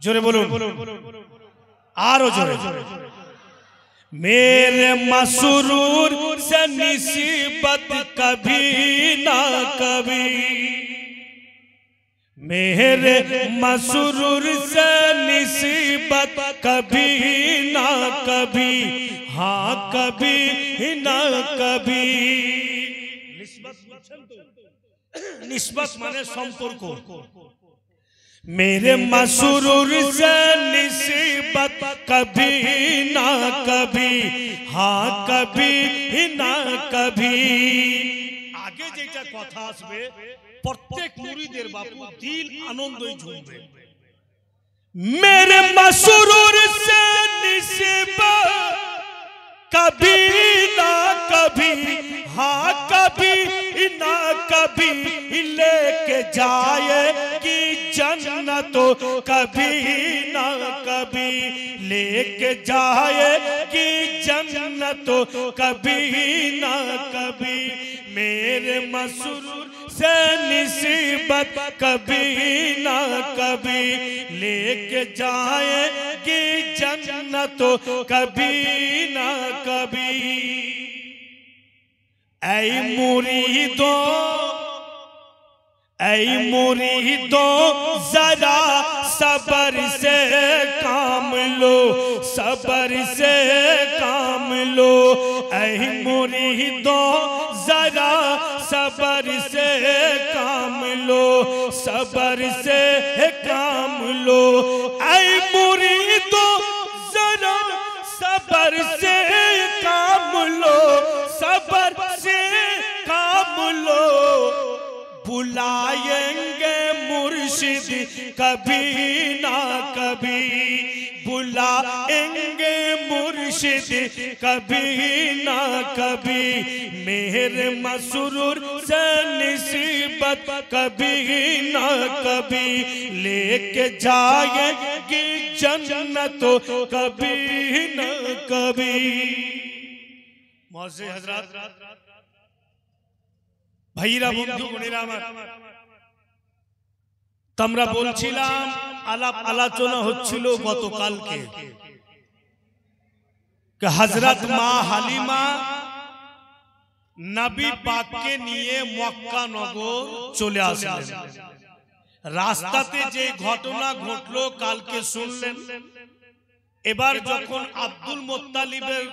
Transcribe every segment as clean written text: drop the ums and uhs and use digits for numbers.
जोरे बोलून आरो जोरे मेरे मसरूर से निस्बत कभी ना कभी मेरे मसरूर से निस्बत कभी ना कभी हाँ कभी ना कभी निस्बत माने संपर्क मेरे मसरूर से निस्बत कभी ना कभी हाँ कभी ना कभी आगे जेटा कथा आसबे प्रत्येक मुरीदेर बापू दिल आनंदई झुमबे मेरे मसरूर से निस्बत कभी ना कभी हाँ कभी ना कभी लेके जाए कि जन्नत कभी ना कभी लेके जाए कि जन्नत कभी ना कभी मेरे मसरूर से निस्बत कभी ना कभी लेके जाए कि जन्नत कभी ना कभी ऐ मुरीदों जरा सबर से काम लो सबर से काम लो ऐ मुरीदों जरा सबर से काम लो सबर से काम लो ऐ मुरीदों जरा सबर से काम लो सबर से काम लो बुलाएंगे मुर्शिद कभी ना कभी बुलाएंगे मुर्शिद कभी ना कभी मेरे मसरूर से निस्बत कभी ना कभी लेके जाएगी जन्नत कभी ना कभी मौजे हजरत भाईरा बंधु बोनेरा आमार तमरा बोलछिलाम आलाप आलोचना हच्छिलो गतकालके कि हजरत मा हालिमा नबी पाक के निये मक्का नगर चले आसलेन रास्ताते जे घटना घटलो कालके शुनलेन एबार जखन आब्दुल मुत्तालिबेर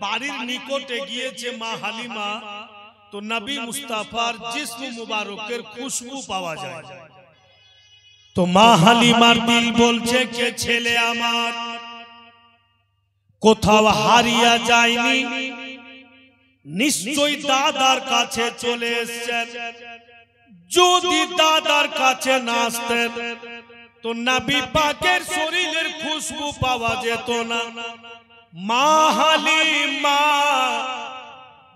बाड़ीर निकटे गियेछे मा हालिमा तो नबी मुस्ताफार जिस्म मुबारकेर खुशबू पावा जाए तो मा हालिमार दिल बोलछे के छेले आमार कोथाओ हारिया जायनि निश्चय दादार काछे चले एसेछेन जोदि दादार काछे ना आसतेन तो नबी पाकेर शरीरेर खुशबू पावा जेत ना मा हालिमा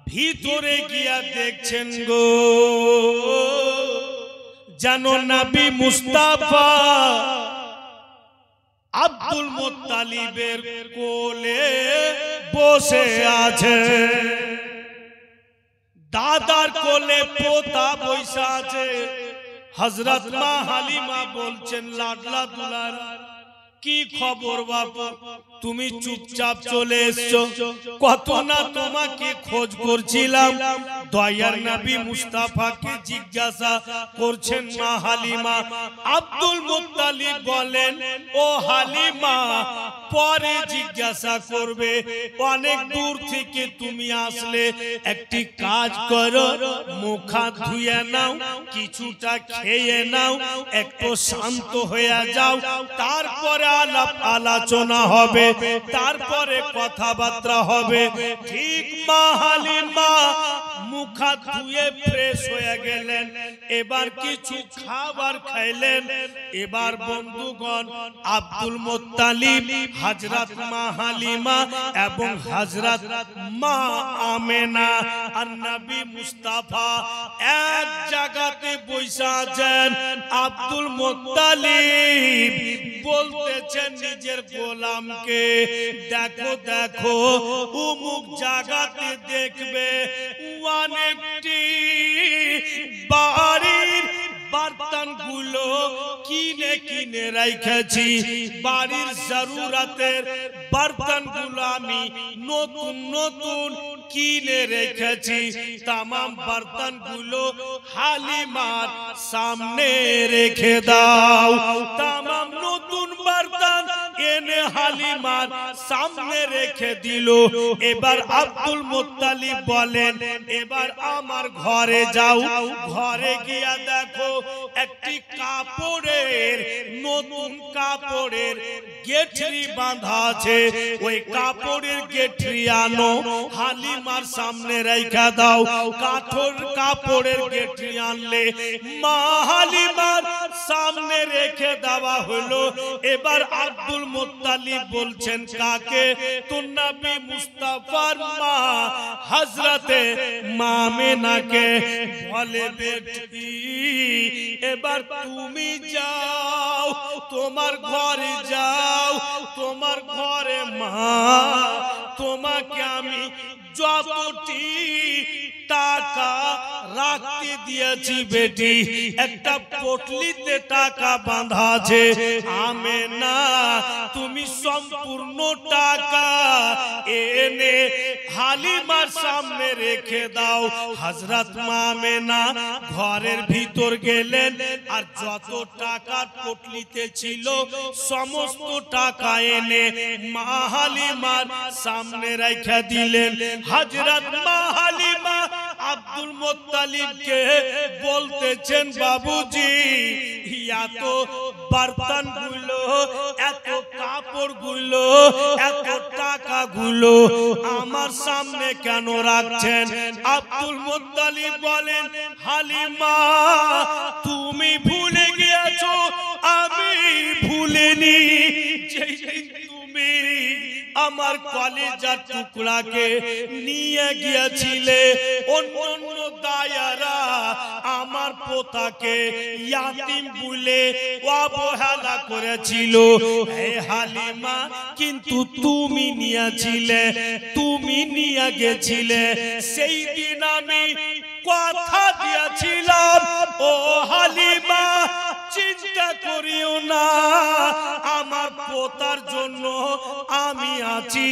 ভিতরে গিয়া দেখছেন গো জানো নবী মুস্তাফা আব্দুল মুত্তালিবের কোলে বসে আছে দাদার কোলে পোতা বসে আছে হযরত মা হালিমা বলছেন লাডলা দুলার কি খবর বাবা তুমি চুপচাপ চলে এসছো কত না তোমাকে খোঁজ করছিলাম দয়ার নবী মুস্তাফাকে জিজ্ঞাসা করছেন মা হালিমা আব্দুল মুত্তালিব বলেন ও হালিমা পরে জিজ্ঞাসা করবে অনেক দূর থেকে তুমি আসলে একটি কাজ করো মুখ হাত ধুয়ে নাও কিছুটা খেয়ে নাও একটু শান্ত হয়ে যাও তারপরে আলাপ আলোচনা হবে তারপরে কথাবার্তা হবে ঠিক মা হালিমা মুখ হাত ধুয়ে ফ্রেশ হয়ে গেলেন এবার কিছু খাবার খাইলেন এবার বন্ধুগণ আব্দুল মুত্তালিব হযরত মা হালিমা এবং হযরত মা আমেনা আর নবী মুস্তাফা এক জায়গাতে বসে আছেন আব্দুল মুত্তালিব বলতেছেন নিজের গোলামকে দেখো দেখো অমুক জায়গাতে দেখবে অনেকটি বাড়ির বার্তানগুলো কিনে কি কিনে রেখেছি বাড়ির জরুরতের বর্তনগুলো আমি নতুন নতুন কিনে রেখেছি तमाम बर्तनগুলো হালিমার সামনে রেখে দাও तमाम নতুন বর্তন এনে হালিমার সামনে রেখে দিল এবার আব্দুল মুত্তালিব বলেন এবার আমার ঘরে যাও ঘরে গিয়া দেখো একটি কাপড়ের নতুন কাপড়ের গেঠরি বাঁধা আছে ওই কাপড়ের গেঠরি আনো হালিমার সামনে রেখে দাও কাঠের কাপড়ের গেঠরি আনলে মা হালিমার সামনে রেখে দেওয়া হলো এবার আব্দুল মুত্তালিব বলছেন কাকে তো নবী মুস্তাফার মা হযরতে মা আমেনাকে বলে বেটি এবার তুমি যাও তোমার ঘরে যাও তোমার ঘরে মা তোমাকে আমি যতটি টাকা রাখতে দিয়েছি বেটি একটা পটলিতে টাকা বাঁধা আছে আমেনা তুমি সম্পূর্ণ টাকা এনে হালিমার সামনে রেখে দাও হযরত মা আমেনা ঘরের ভিতর গেলেন আর যত টাকা পটলিতে ছিল সমস্ত টাকা এনে মা হালিমার সামনে রেখে দিলেন হযরত মা হালিমা আব্দুল মুত্তালিবকে বলতেছেন বাবুজি এত বর্তনগুলো এত কাপড়গুলো এত টাকাগুলো আমার সামনে কেন রাখছেন আব্দুল মুত্তালিব বলেন হালিমা তুমি ভুলে গিয়েছো আমি ভুলিনি যেদিন তুমি আমার কলিজার টুকরাকে নিয়ে গিয়েছিলে অন্য দায়ারা আমার পোতাকে ইয়াতিম বলে অবহেলা করেছিল হে হালিমা কিন্তু তুমি নিয়েছিলে তুমি নিয়ে গেছিলে সেই দিন আমি কথা দিয়েছিলাম ও হালিমা চিন্তা করিও না আমার পোতার জন্য আমি আছি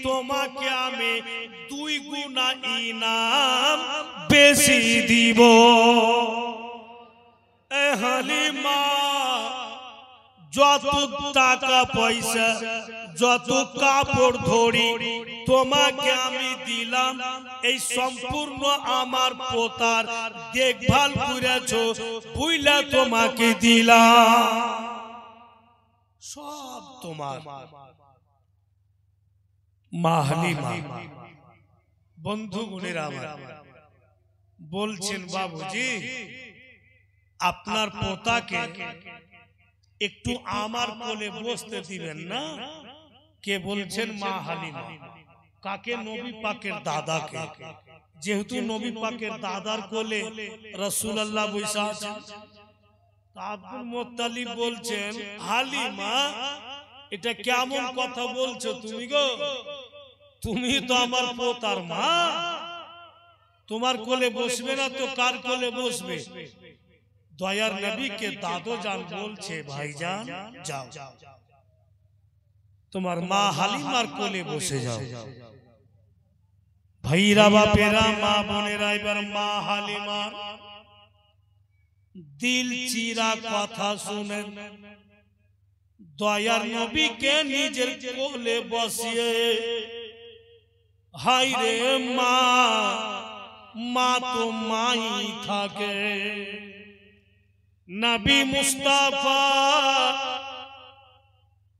তোমাকে আমি 2 গুণা ইনাম বেশি দিব এ হালিমা যত টাকা পয়সা যত কাপড় ধরি তোমাকে আমি দিলাম এই সম্পূর্ণ আমার পোতার দেখভাল করেছো বুইলা তোমাকে দিলাম সব তোমার মা হালিমা বন্ধু গুণেরা আমার বলছেন বাবুজি আপনার পোতাকে একটু আমার কোলে বসতে দিবেন না কে বলছেন মা হালিমা কাকে নবী পাকের দাদাকে যেহেতু নবী পাকের দাদার কোলে রাসূলুল্লাহ বসে আছেন আব্দুল মুত্তালিব বলছেন হালিমা এটা কেমন কথা বলছো তুমি গো তুমি তো আমার পোতার মা তোমার কোলে বসবে না তো কার কোলে বসবে দয়ার নবীকে দাদো জান বলছে ভাইজান যাও তোমার মা হালিমার কোলে বসে যাও ভাইরা বাপেরা মা বোনেরা এবার মা হালিমার দিল চিরা কথা শুনেন দয়ার নবীকে নিজের কোলে বসিয়ে হায় রে মা মা তো মাই থাকে নবী মুস্তাফা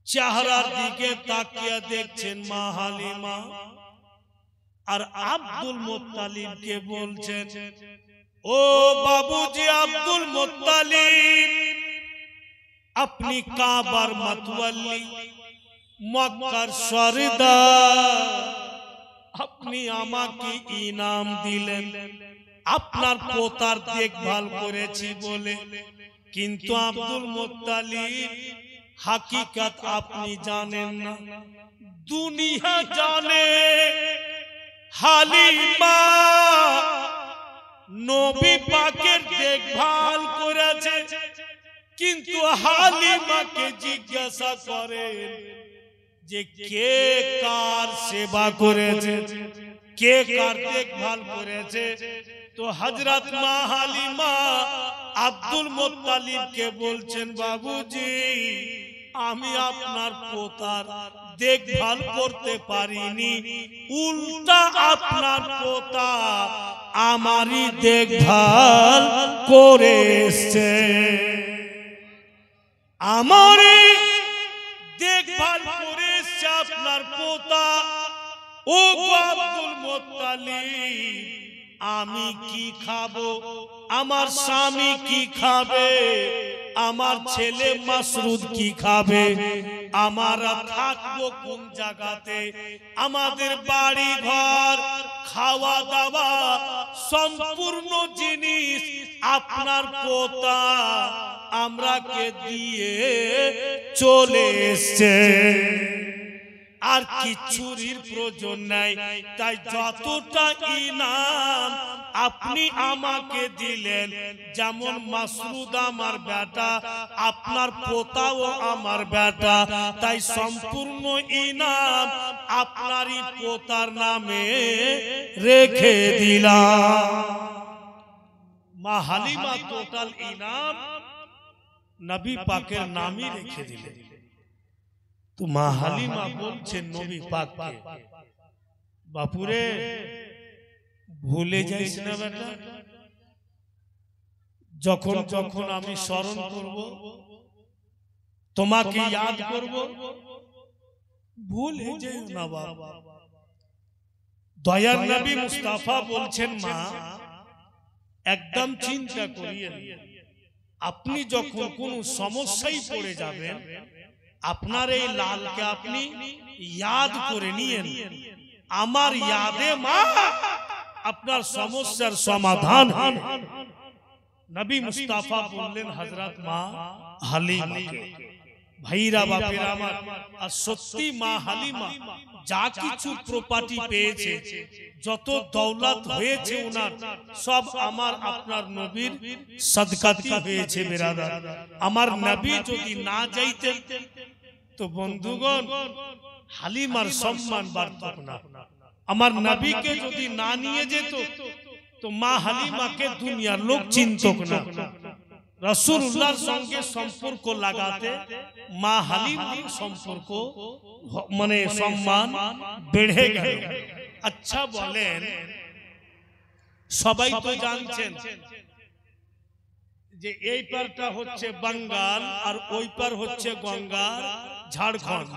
চেহারার দিকে তাকিয়ে দেখছেন মা হালিমা আর আব্দুল মুত্তালিবকে বলছেন ও বাবুজি আব্দুল মুত্তালিব আপনি কাবার মাতওয়াল্লি মক্কার সরদার আপনি আমাকে ইনাম দিলেন আপনার পোতার দেখভাল করেছি বলে কিন্তু আব্দুল মুত্তালিব হাকিকত আপনি জানেন না দুনিয়া জানে হালিমা নবী পাকের দেখভাল করেছে কিন্তু হালিমাকে জিজ্ঞাসা করেন যে কে কার সেবা করেছে, কে কার দেখভাল করেছে। তো হযরত মা হালিমা আব্দুল মুত্তালিবকে বলছেন, বাবুজি আমি আপনার পোতার দেখভাল করতে পারিনি, উল্টা আপনার পোতা আমারই দেখভাল করে এসেছে, আমারই দেখভাল করে এসেছে আপনার পোতা। ও আব্দুল মুত্তালিব আমি কি খাবো, আমার স্বামী কি খাবে, আমার ছেলে মাসরুদ কি খাবে, আমরা থাকবো কোন জায়গাতে, আমাদের বাড়ি ঘর খাওয়া দাওয়া সম্পূর্ণ জিনিস আপনার পোতা আমরাকে দিয়ে চলে এসেছে, আর কিছুরির প্রয়োজন নাই। তাই যতটা ইনাম আপনি আমাকে দিলেন, যেমন মাসরুদ আমার বেটা, আপনার পোতাও আমার বেটা, তাই সম্পূর্ণ ইনাম আপনারই পোতার নামে রেখে দিলাম। মা হালিমা টোটাল ইনাম নবী পাকের নামই রেখে দিলেন। তো মা হালিমা বলছেন নবী পাককে, বাপুরে ভুলে যাইস না বেটা, যখন যখন আমি স্মরণ করব তোমাকে ইয়াদ করব, ভুলে যাইও না বাবা। দয়ার নবী মুস্তাফা বলছেন, মা একদম চিন্তা করিয়েন, আপনি যখন কোন সমস্যায় পড়ে যাবেন আপনার এই লালকে আপনি ইয়াদ করে নিয়েন, আমার ইয়াদে মা আপনার সমস্যার সমাধান। নবী মুস্তাফা বললেন হযরত মা হালিমাকে, ভাইরা বাপেরা আমার, আর সত্যি মা হালিমা যা কিছু প্রপার্টি পেয়েছে, যত দৌলত হয়েছে ওনার, সব আমার আপনার নবীর সদকাতি হয়েছে। বেরাদার আমার নবী যদি না যাইতেন তো বন্ধুগণ হালিমার সম্মান বাড়ত না। আমার নবীকে যদি না নিয়ে যেত তো মা হালিমাকে দুনিয়ার লোক চিনত না। রাসূলুল্লাহর সঙ্গে সম্পর্ক লাগাতে মা হালিমার সম্পর্ক মানে সম্মান বেড়ে গেল। আচ্ছা বলেন, সবাই তো জানছেন যে এই পারটা হচ্ছে বাঙ্গাল আর ওই পার হচ্ছে গঙ্গার ঝাড়খণ্ড।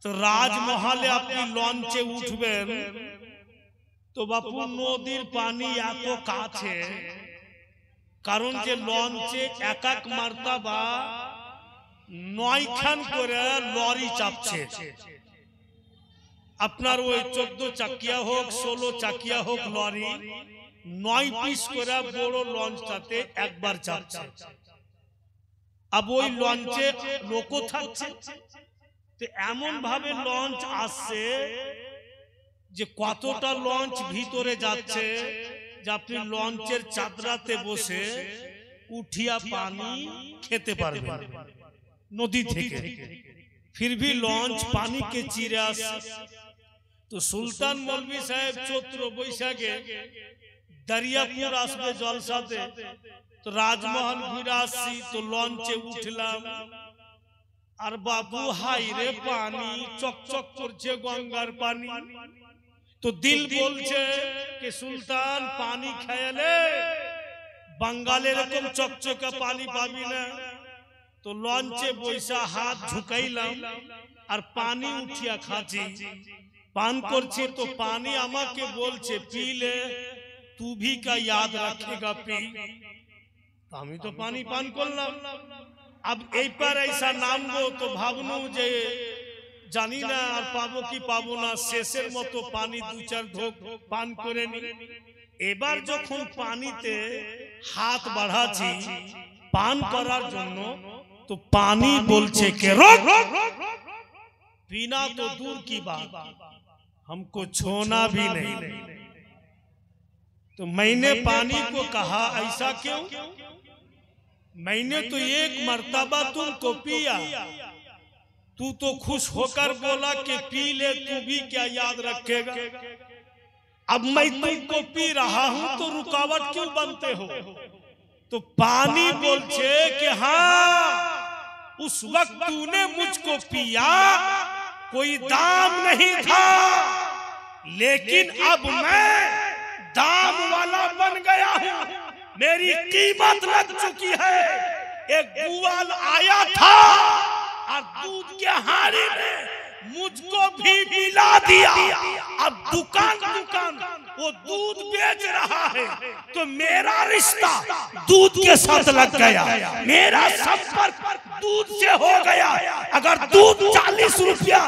তো রাজমহলে আপনি লঞ্চে উঠবেন তো বাপু নদীর পানি এত কাছে, কারণ যে লঞ্চে এক এক মার্তাবা 9 খান করে লরি চাপছে। আপনার ওই 14 চাকিয়া হোক 16 চাকিয়া হোক লরি 9 পিস করে বড় লঞ্চটাতে একবার চাপছে। আর ওই লঞ্চে লোকও থাকছে। তো এমন ভাবে লঞ্চ আসছে যে কতটা লঞ্চ ভিতরে যাচ্ছে যে আপনি লঞ্চের চাদরাতে বসে উঠিয়া পানি খেতে পারবেন নদী থেকে। फिर भी लॉन्च पानी के चिरे আসে। तो सुल्तान मौलवी साहेब चैत्र बैशाखे दरियापुर আসবে জলসাতে। तो राजमहल घुরে আসছি, तो लॉन्चे উঠলাম আর বাবু হাই রে পানি চকচক করছে গঙ্গার পানি। तो दिल बोलছে कि सुल्तान पानी খেয়ালে বাঙ্গালের এরকম চকচকে পানি পাবি না। तो लॉन्चे বৈশা हाथ झुकाইলাম আর পানি উঠিয়া খাচ্ছি, পান করছি। तो पानी আমাকে বলছে पी ले, तू भी का याद रखेगा पी। तो আমি তো পানি পান করলাম। अब এই পার ऐसा নামবো তো ভাবনু যে জানি না আর পাবো কি পাবো না, শেষের মতো পানি 2-4 ঢোক পান করে নি। এবার যখন পানিতে হাত বাড়াচ্ছি পান করার জন্য, तो पानी बोलছে के रोक, पीना तो दूर की बात हमको छोना भी नहीं। तो मैंने पानी को कहा ऐसा क्यों? मैंने तो एक मर्तबा तुमको पिया, तू तो खुश होकर बोला कि पी ले, तू भी क्या याद रखेगा। अब मैं तुमको पी रहा हूं तो रुकावट क्यों बनते हो। तो पानी बोलছে कि हाँ, उस वक्त तूने मुझको पिया, कोई दाम नहीं था, लेकिन अब मैं दाम वाला बन गया हूं, मेरी कीमत लग चुकी है। एक ग्वाल आया था और दूध के हारी में मुझको भी मिला दिया। अब दुकान दुकान वो दूध बेच रहा है, तो मेरा रिश्ता दूध के साथ लग गया, मेरा संपर्क दूध से हो गया। अगर दूध 40 रुपया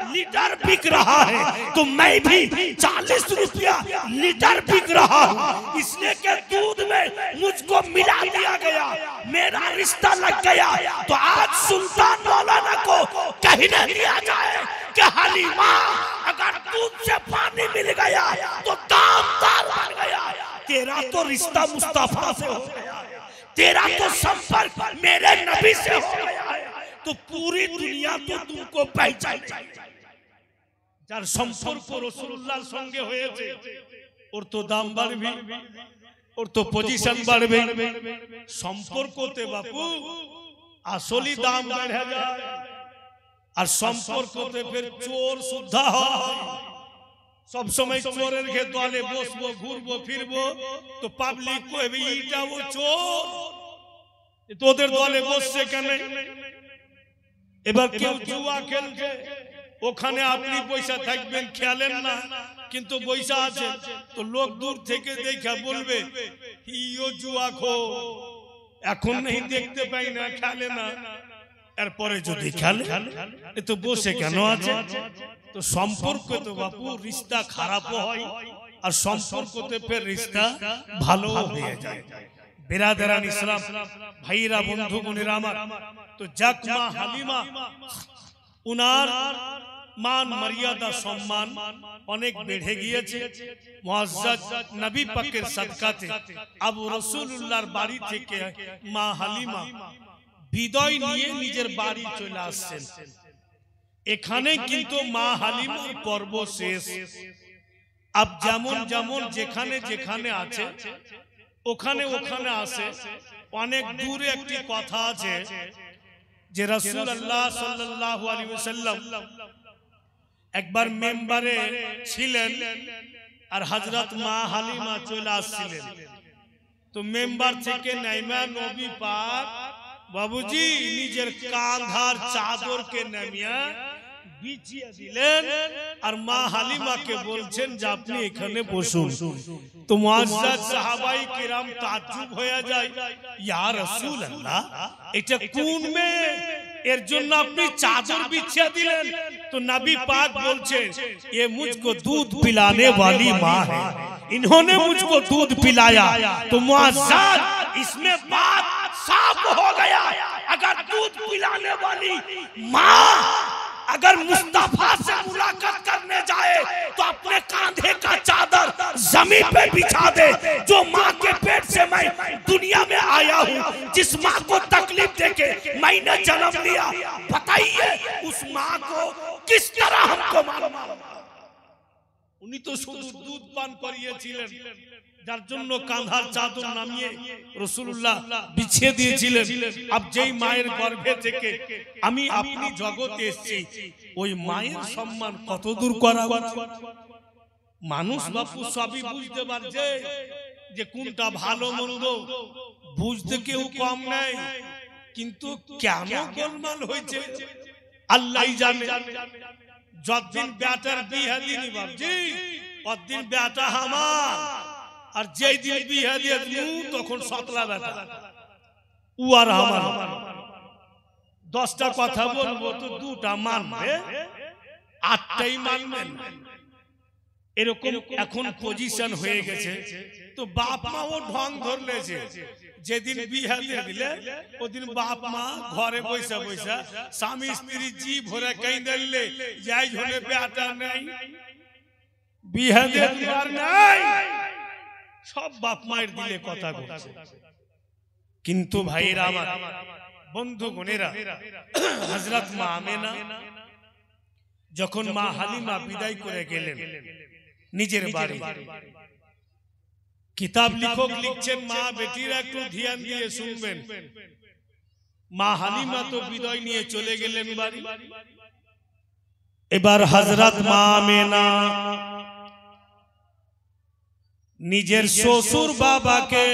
लीटर बिक रहा है तो मैं भी 40 रुपया लीटर बिक रहा हूँ, इसलिए कि दूध में मुझको मिला दिया गया, मेरा रिश्ता लग गया। तो आज सुल्तान मौलाना को कहने दिया जाए कि हलीमा, अगर दूध से पानी मिल गया तो दामदार बन गया। तेरा तो रिश्ता मुस्तफा से हो गया, तेरा तो संपर्क मेरे नबी से हो गया है, तो पूरी दुनिया तो तुमको पहचान যার সম্পর্ক রাসূলুল্লাহর সঙ্গে হয়েছে ওর তো দাম বাড়বে, ওর তো পজিশন বাড়বে। সম্পর্কতে বাপু আসলি দাম বেড়ে যায়, আর সম্পর্কতে ফের চোর সুদ্ধা হয়। সব সময় চোরের ঘে দলে বসবো, ঘুরবো ফিরবো, তো পাবলিক কইবে এইটা ও চোর, তোদের দলে বসছে কেন। এবার কেউ জুয়া খেলছে, ওখানে আপনি পয়সা থাকবেন খেলেন না, কিন্তু পয়সা আছে, তো লোক দূর থেকে দেখা বলবে ইও জুয়া খো, এখন নেই দেখতে পাই না, খেলে না। এরপরে যদি খেলে এ তো বসে কেন আছে। তো সম্পর্ক তো বাপু রিশতা খারাপ হয়, আর সম্পর্কতে ফের রিশতা ভালো হয়ে যায়। বিরাদরান ইসলাম ভাইরা বন্ধু বোনেরা আমার, তো যাক মা হালিমা উনার মান মর্যাদা সম্মান অনেক বেড়ে গিয়েছে। মুআজ্জাজ নবী পাকের সাদকাতে আবু রাসূলুল্লাহর বাড়ি থেকে মা হালিমা বিদায় নিয়ে নিজের বাড়ি চলে আসছেন। এখানে কিন্তু মা হালিমার পর্ব শেষ। আব যেমন যেমন যেখানে যেখানে আছে ওখানে ওখানে আসে। অনেক দূরে একটি কথা আছে যে রাসূলুল্লাহ সাল্লাল্লাহু আলাইহি ওয়াসাল্লাম একবার মেম্বারে ছিলেন আর হযরত মা হালিমা চলে আসছিলেন। তো মেম্বার থেকে নাইমা নবী পাক বাবুজি নিজের কাঁধার চাদরকে নামিয়ে বিছিয়ে দিলেন আর মা হালিমাকে বলছেন যে আপনি এখানে বসুন। তো মুআজ্জাজ সাহাবাই কিরাম তাজ্জুব হয়ে যায়, ইয়া রাসূলুল্লাহ এটা কোন মেয়ে, এর জন্য আপনি চাদর বিছিয়ে দিলেন। तो नबी पाक बोलते ये मुझको दूध पिलाने वाली माँ है, इन्होंने मुझको दूध पिलाया। तो मुआज़्ज़ाज़ इसमें बात साफ हो गया, अगर दूध पिलाने वाली माँ अगर मुस्तफा से मुलाकात करने जाए तो अपने कांधे का चादर जमीन पे बिछा दे। जो माँ के पेट से मैं दुनिया में आया हूँ, जिस माँ को तकलीफ देके मैंने जन्म लिया, बताइए उस माँ को किस तरह हमको मालूम। उन्हीं तो शुद्ध दूध पान करिয়েছিলেন, যার জন্য কাঁধার চাদর নামিয়ে রাসূলুল্লাহ বিছিয়ে দিয়েছিলেন। अब যেই মায়ের গর্ভে থেকে আমি আপনি জগতে এসেছি, ওই মায়ের সম্মান কত দূর করা উচিত। মানুষ বাপু সবই বুঝতে পারছে যে কোনটা ভালো মন্দ, বুঝতে কেউ কম নাই, কিন্তু কেন গোলমাল হয়েছে আল্লাহই জানে। যতদিন বেটার বিয়ে দিনি বাপজি ততদিন বেটা আমার, আর যেই দিন বিয়ে দিয়ে দিলু তখন সতলা বেটা ও আর আমার। 10টা কথা বলবো তো 2টা মানবে, 8টাই মানবেন, এরকম এখন পজিশন হয়ে গেছে। তো বাপ মাও ঢং ধরলেছে, যেদিন বিয়ে দিয়ে দিলে ওদিন বাপ মা ঘরে বসে বসে স্বামী স্ত্রী জি ভরে কাঁদলে, যাই হলে বেটা নেই, বিয়ে দিয়ে দিবার নাই, সব বাপ মায়ের দিলে কথা বলছে। কিন্তু ভাইরা আমার, বন্ধুগণেরা, হযরত মা আমেনা যখন মা হালিমা বিদায় করে গেলেন নিজের বাড়ি, কিতাব লেখক লিখছেন, মা বেটিরা একটু ধ্যান দিয়ে শুনবেন, মা হালিমা তো বিদায় নিয়ে চলে গেলেন বাড়ি। এবার হযরত মা আমেনা নিজের শ্বশুর বাবাকে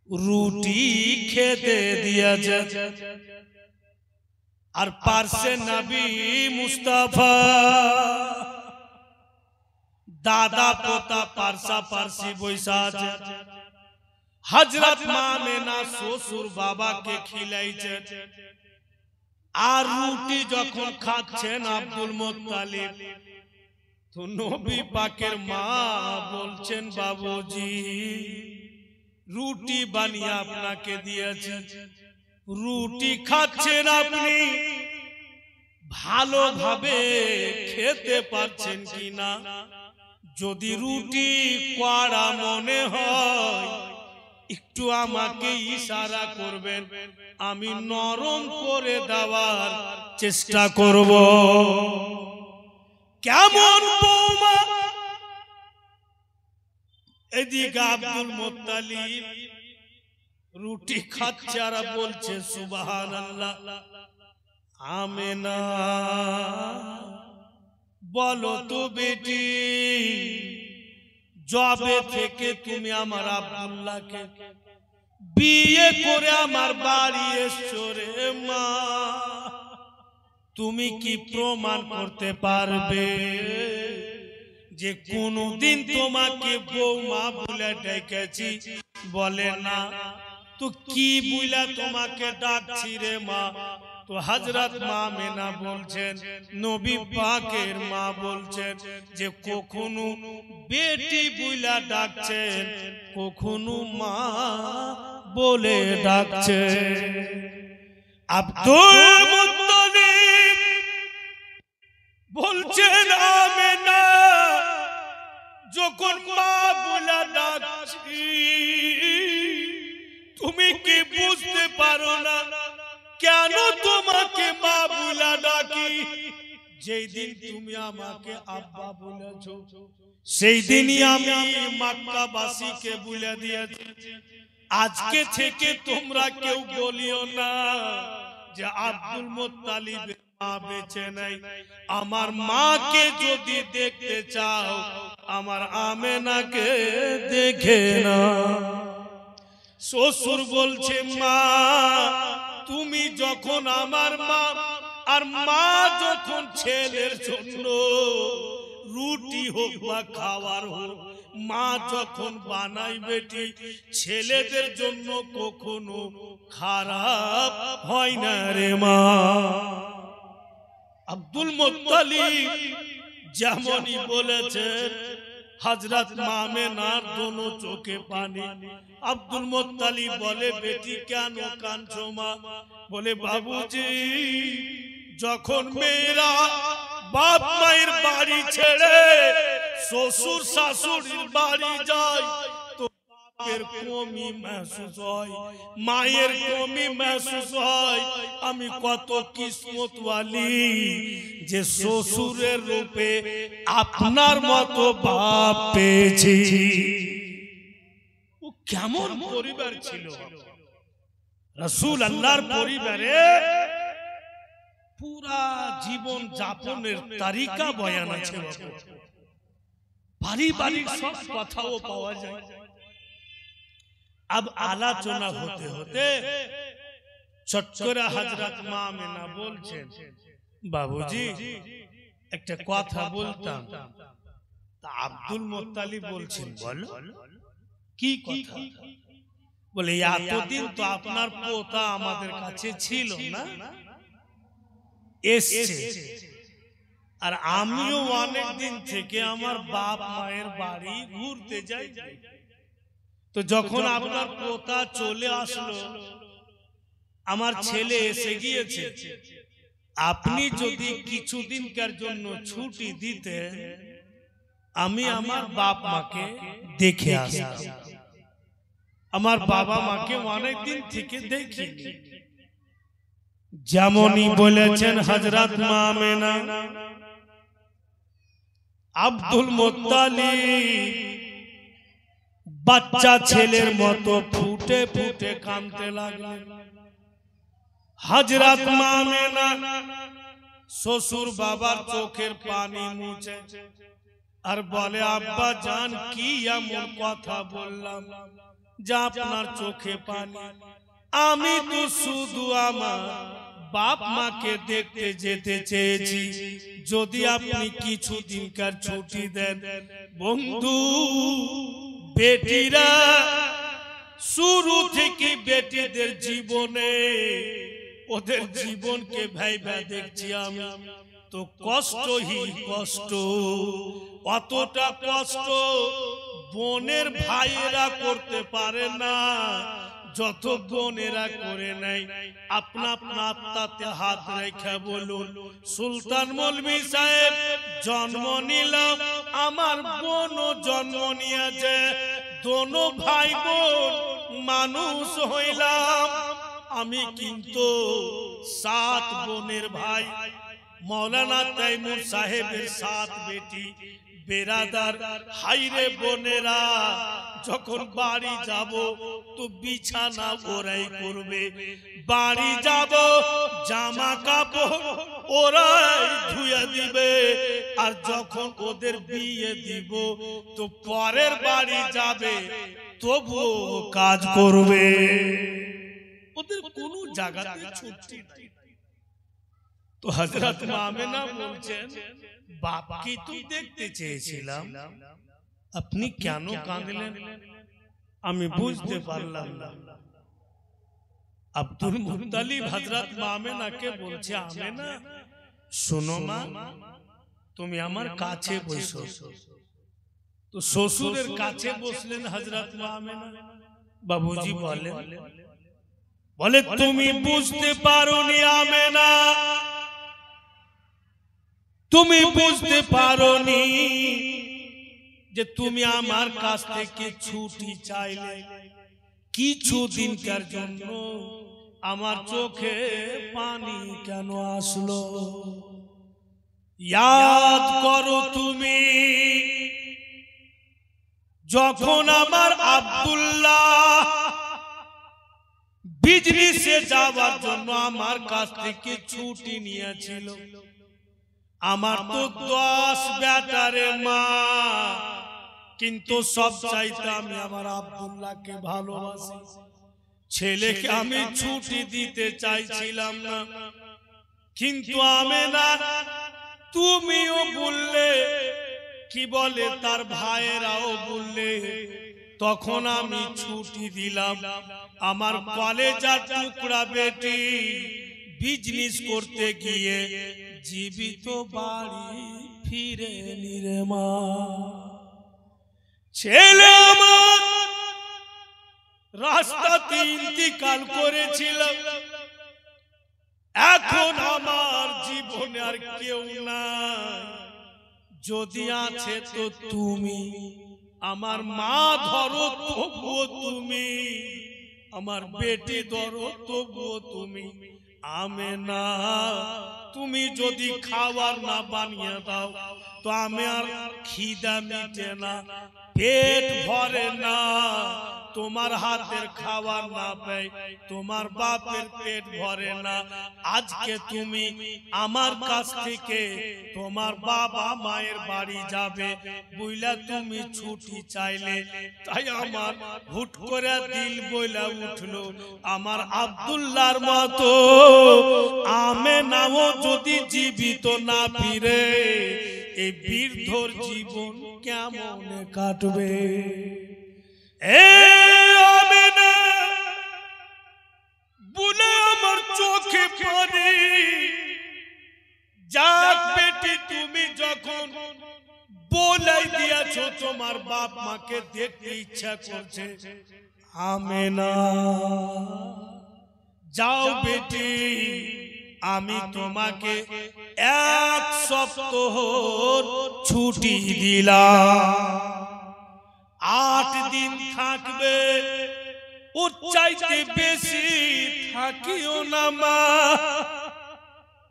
রুটি খেতে দিয়েছে, আর পার্শ্বে নবী মুস্তাফা দাদা পোতা পার্শ্বাপার্শ্বী বৈশা আছে। হযরত মা আমেনা শ্বশুর বাবাকে খিলাইছে, আর রুটি যখন খাচ্ছেন আব্দুল মুত্তালিব, তো নবী পাকের মা বলছেন, বাবুজি রুটি বানিয়ে আপনাকে দিয়েছে, রুটি খাচ্ছেন আপনি, ভালোভাবে খেতে পারছেন কিনা? যদি রুটি কড়া মনে হয় একটু আমাকে ইশারা করবেন, আমি নরম করে দেওয়ার চেষ্টা করব। কেমন বৌমা! এদিকে আব্দুল মুত্তালিব রুটি খাচ্ছে আর বলছে সুবহানাল্লাহ। আমেনা বলো তো বেটি, জবে থেকে তুমি আমার আব্দুল্লাহকে বিয়ে করে আমার বাড়ি এসছো রে মা, তুমি কি প্রমাণ করতে পারবে যে কোনদিন তোমাকে বৌমা বলে ডেকেছি? বলে না। তো কি বলে তোমাকে ডাকছি রে মা? তো হযরত মা আমেনা বলছেন, নবী পাকের মা বলছেন যে কখনো বেটি বলে ডাকছেন, কখনো মা বলে ডাকছেন। আব্দুল মুত্তালিব বলছেন, আমেনা যখন মা বলে ডাকছি তুমি কি বুঝতে পারো না কেন তোমাকে মা বলে ডাকি? যেই দিন তুমি আমাকে আব্বা বলেছো, সেই দিনই আমি মক্কাবাসীকে বলে দিয়েছি, আজকে থেকে তোমরা কেউ বলিও না যে আব্দুল মুত্তালিবের মা বেঁচে নাই। আমার মাকে যদি দেখতে চাও, আমার আমেনাকে দেখে না। শ্বশুর বলছে, মা তুমি যখন আমার মা, আর মা যখন ছেলের জন্য রুটি হোক বা খাওয়ার হোক, মা যখন বানাই বেটি ছেলেদের জন্য কখনো খারাপ হয় না রে মা। আব্দুল মুত্তালিব যেমনই বলেছেন, হযরত মা আমেনার দোনো চোখে পানি। আব্দুল মুত্তালিব বলে, বেটি কেন কাঁদছো মা? বলে, বাবুজি যখন মেয়েরা বাপ মায়ের বাড়ি ছেড়ে শ্বশুর শাশুড়ির বাড়ি যায়, তো বাপের কমি महसूस হয়, মায়ের কমি महसूस হয়। আমি কত কিসমতওয়ালি যে শ্বশুরের রূপে আপনার মতো বাপ পেয়েছি। ও কেমন পরিবার ছিল! রাসূল আল্লাহর পরিবারে পুরা জীবন যাপনের তারিকা বয়ান আছে, পারিবারিক সব কথাও পাওয়া যায়। अब আলোচনা হতে হতে ছোট করে হযরত মা আমেনা বলছেন, বাবুজি একটা কথা বলতাম। তা আব্দুল মুত্তালিব বলছেন, বলো কি কথা? বলে, এতদিন তো আপনার পোতা আমাদের কাছে ছিল না, এসছে, আর আমিও অনেক দিন থেকে আমার বাপ মায়ের বাড়ি ঘুরতে যাই। তো যখন আপনার পোতা চলে আসলো, আমার ছেলে এসে গিয়েছে, আপনি যদি কিছুদিনকার জন্য ছুটি দিতেন, আমি আমার বাপ মাকে দেখে আসতাম। আমার বাবা মাকে অনেকদিন থেকে দেখি, যেমনই বলেছেন হযরত মা আমেনা, আব্দুল মুত্তালিব বাচ্চা ছেলের মতো ফুটে ফুটে কাঁদতে লাগলেন। হযরত মা আমেনা শ্বশুর বাবার চোখের পানি মুছে আর বলে, আব্বা জান কি এমন কথা বললাম যা আপনার চোখে পানি? আমি তো শুধু আমার বাপ মাকে দেখতে যেতে চেয়েছি, যদি আপনি কিছুদিনকার ছুটি দেন। বন্ধু, বেটিরা শুরু থেকে বেটিদের জীবনে ওদের জীবনকে ভাইবা দেখছি আমি, তো কষ্টই কষ্ট। অতটা কষ্ট বোনের ভাইয়েরা করতে পারে না যত বোনেরা করে নাই। আপনা আপনা আত্মাতে হাত রেখে বলুন, সুলতান মৌলভী সাহেব জন্ম নিলাম, আমার বোনও জন্ম নিয়েছে, দোনো ভাই বোন মানুষ হইলাম। আমি কিন্তু 7 বোনের ভাই। মৌলানা তাইমুর সাহেবের 7 বেটি বেরাদার। হাইরে বোনেরা, যখন বাড়ি যাব তো বিছানা ওরাই করবে, বাড়ি যাব জামা কাপড় ওরাই ধুয়ে দিবে, আর যখন ওদের বিয়ে দিব তো পরের বাড়ি যাবে তবুও কাজ করবে। ওদের কোনো জায়গাতে ছুটি নাই। তো হযরত মা আমেনা বলছেন, বাপকে তো দেখতে চেয়েছিলাম, আপনি কেন কাঁদলেন? আমি বুঝতে পারলাম না। আব্দুল মুত্তালিব হযরত মা আমেনাকে বলছে, আমেনা শোনো মা, তুমি আমার কাছে বসো। তো শ্বশুরের কাছে বসলেন হযরত মা আমেনা। বাবুজি বলে তুমি বুঝতে পারোনি আমেনা, তুমি বুঝতে পারোনি যে তুমি আমার কাছ থেকে ছুটি চাইলে কিছুদিনকার জন্য, আমার চোখে পানি কেন আসলো? ইয়াদ করো তুমি যখন আমার আব্দুল্লাহ বিজনেসে যাওয়ার জন্য আমার কাছ থেকে ছুটি নিয়েছিল। আমার তো 10 বেটারে মা, কিন্তু সব চাইতে আমি আমার আব্দুল্লাহকে ভালোবাসি। ছেলেকে আমি ছুটি দিতে চাইছিলাম না, কিন্তু আমেনা তুমিও বললে, কি বলে তার ভাইয়েরাও বললে, তখন আমি ছুটি দিলাম। আমার কলেজার টুকরা বেটি বিজনেস করতে গিয়ে জীবিত বাড়ি ফিরে নিরে মা। ছেলে আমার রাস্তাতে ইন্তিকাল করেছিল, এখন আমার জীবনে আর কেউ নাই, যদি আছে তো তুমি। আমার মা ধরো তবুও তুমি, আমার বেটি ধরো তবুও তুমি। আমেনা তুমি যদি খাবার না বানিয়ে দাও তো আমার খিদা মিটে না, পেট ভরে না। তোমার হাতের খাবার না পাই তোমার বাপের পেট ভরে না। আজকে তুমি আমার কাছ থেকে তোমার বাবা মায়ের বাড়ি যাবে বইলা তুমি ছুটি চাইলে, তাই আমার হুট করে দিল বইলা উঠলো, আমার আব্দুল্লাহর মতো আমেনাও যদি জীবিত না ফিরে, এই বৃদ্ধর জীবন কেমন কাটবে? আমেনা বলে আমার চোখে পানি। যাক বেটি, তুমি যখন বলাই দিয়েছো তোমার বাপ মাকে দেখতে ইচ্ছা করছে, আমেনা যাও বেটি, আমি তোমাকে 1 সপ্তাহ ছুটি দিলাম। 8 দিন থাকবে, ওর চাইতে বেশি থাকিও না মা।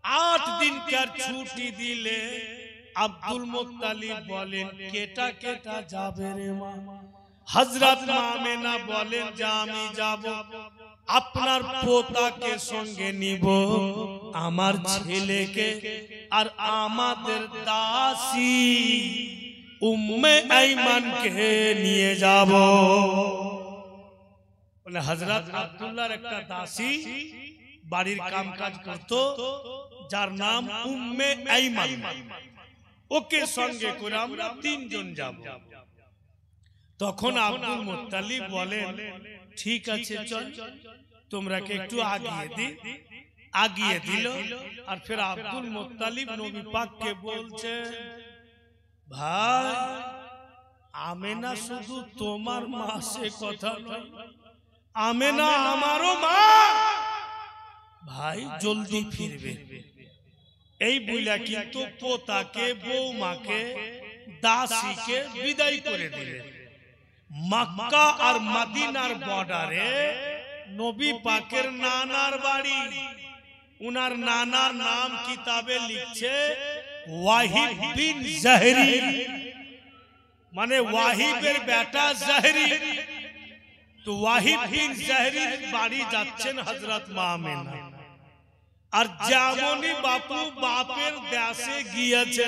8 দিনকার ছুটি দিলে আব্দুল মুত্তালিব বলেন কেটা কেটা যাবে রে মা? হযরত আমেনা বলেন যে আমি যাব, আপনার পোতাকে সঙ্গে নিব, আমার ছেলেকে আর আমাদের দাসী উম্মে আইমানকে নিয়ে যাব। বলে হযরত আব্দুল্লাহর একটা দাসী বাড়ির কামকাজ করত, যার নাম উম্মে আইমান, ওকে সঙ্গে করে আমরা 3 জন যাব। তখন আব্দুল মুত্তালিব বলেন ঠিক আছে চল, তোমরাকে একটু আগিয়ে দিই। আগিয়ে দিল। আর ফির আব্দুল মুত্তালিব নবী পাককে বলছে ভাই আমেনা শুধু তোমার মা, সে কথা নয়, আমেনা আমারও মা, ভাই জলদি ফিরবে। এই বইলা কিন্তু পোতাকে, বৌমাকে, দাসীকে বিদায় করে দিলেন। মক্কা আর মদিনার বর্ডারে নবী পাকের নানার বাড়ি। উনার নানার নাম কিতাবে লিখছে ওয়াহিব বিন জাহরি, মানে ওয়াহিবের বেটা জাহরি। তো ওয়াহিব বিন জাহরির বাড়ি যাচ্ছেন হযরত মা আমেনা। আর যেমনই বাপু বাপের দেশে গিয়েছে,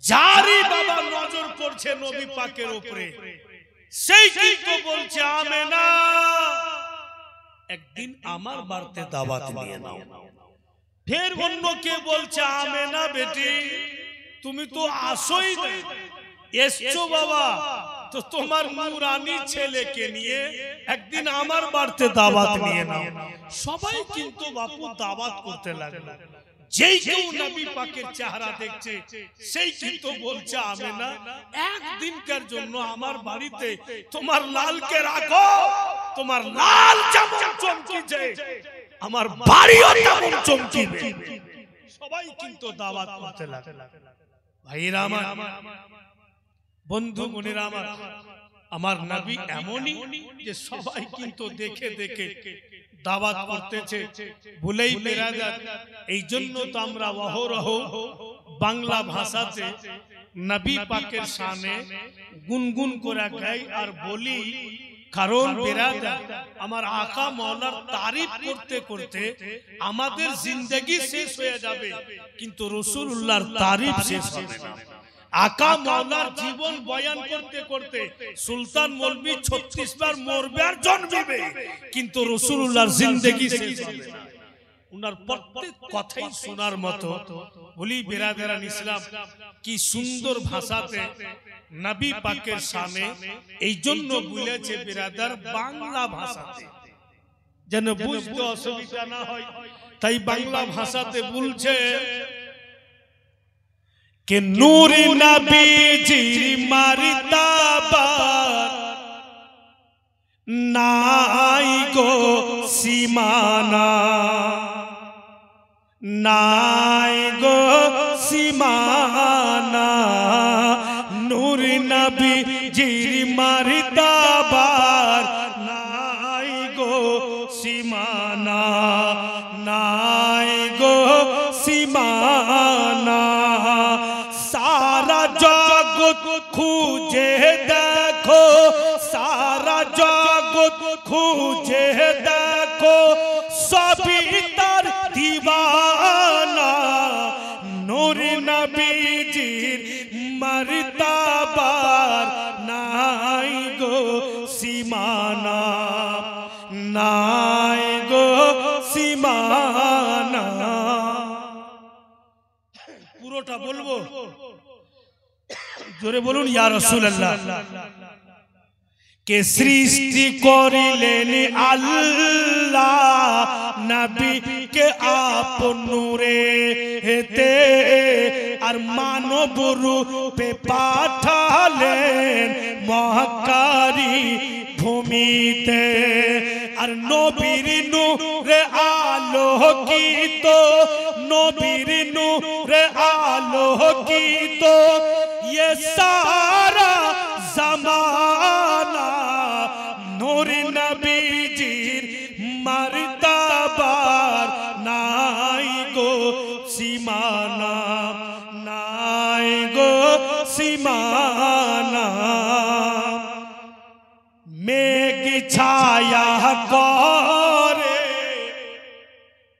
যারই বাবা নজর পড়ছে নবী পাকের উপরে, সেই কিন্তু বলছে আমেনা একদিন আমার বাড়িতে দাওয়াত নিয়ে নাও। ফের অন্য কে বলছে আমেনা বেটি তুমি তো আসোই না, এসছো বাবা তো তোমার নূরানী ছেলেকে নিয়ে একদিন আমার বাড়িতে দাওয়াত নিয়ে নাও। সবাই কিন্তু বাপু দাওয়াত করতে লাগলো। যেই কেউ নবী পাকের চেহারা দেখছে সেই কিন্তু বলছে আমেনা একদিনকার জন্য আমার বাড়িতে তোমার লালকে রাখো, তোমার লাল যেমন চমকিছে আমার বাড়িও তেমন চমকিবে। সবাই কিন্তু দাওয়াত করতে লাগলো। ভাইরা আমার, বন্ধু বোনেরা আমার, আমার নবী এমনই যে সবাই কিন্তু দেখে দেখে দাওয়াত করতেছে বলেই বেরাদার। এই জন্য তো আমরা অহরহ বাংলা ভাষাতে নবী পাকের শানে গুনগুন করে গাই আর বলি, কারণ বেরাদার আমার আকা মাওলার তারিফ করতে করতে আমাদের জিন্দেগি শেষ হয়ে যাবে, কিন্তু রাসূলুল্লাহর তারিফ শেষ হবে না। আকা মাওলার জীবন বয়ান করতে করতে সুলতান মৌলভী 36 বার মরবে আর জন্মিবে, কিন্তু রাসূলুল্লাহর জিন্দেগি শেষ হবে না। উনার প্রত্যেক কথাই শোনার মতো। বলি বেরাদারান ইসলাম, কি সুন্দর ভাষাতে নবী পাকের শানে, এই জন্য বলেছে বেরাদার বাংলা ভাষাতে, যেন বুঝতে অসুবিধা না হয়, তাই বাংলা ভাষাতে বলছে कि नूर नबी जी मर्तबार नाई गो सीमाना, नाई गो सीमाना, नूर नबी जी मर्तबार नाई गो सीमाना, नाई गो सीमाना। सारा जगत खूजे देखो, सारा जगत खूजे देखो, सभी तर दीवाना, नूर नबीजीर मर्तबार नाई गो सीमाना, नाई गो सीमाना। পুরোটা বলবো, জোরে বলুন ইয়া রাসূলুল্লাহ। কে সৃষ্টি করিলেন আল্লাহ নবীকে আপন নূরে হেতে, আর মানব রূপে পাঠালেন মক্কারি ভূমিতে, আর নবীর নূরে আলোকিত, নবীর নূরে আলোকিত ये सारा जमाना, নবীজির মারতাবার নাই গো সীমানা, নাই গো সীমানা। মেঘ ছায়া করে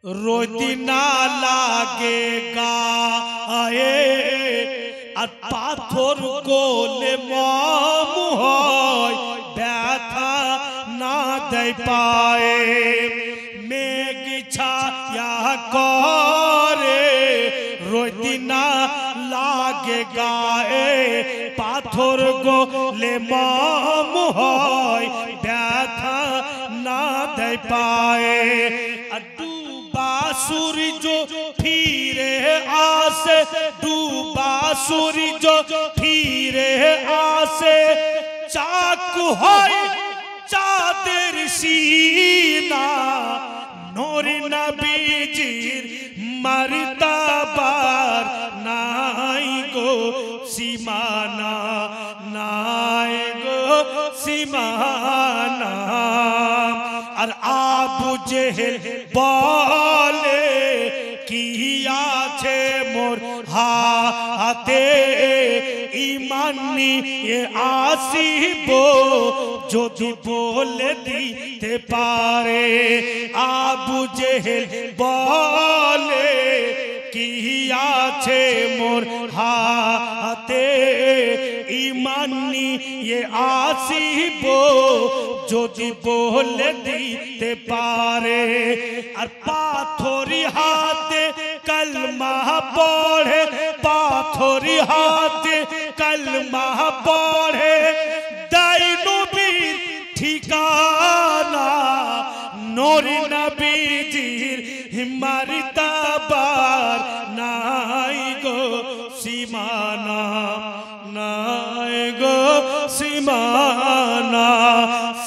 রোদ না লাগে গায়ে, আর পাথর গোলে মম হয় ব্যথা না দেয় পায়ে। মেঘ ছায়া করে রোদ না লাগে গায়ে, পাথর গোলে মম হয় ব্যথা না দেয় পায়ে। আর ডুবা সূর্য ফিরে আসে, ডুবা সূর্য ফিরে আসে, চাকু হয় চাঁদের সিনা। নূর নবীজির মারতাবার নাই গো সীমানা, নাই গো সীমানা। আর আবু জেহেল বলে কি আছে মোর হাতে, ঈমান নিয়ে আসিব যদি বলে দিতে পারে। আবু জেহেল বলে কি আছে মোর হাতে, ঈমান নিয়ে আসিব যদি বলে দিতে পারে। আর পাথরি হাতে কলমা পড়ে, পাথরি হাতে কলমা পড়ে, দেয় নবীর ঠিকানা। নূর নবীজির মারতাবার নাই গো সীমানা, নাই গো সীমানা।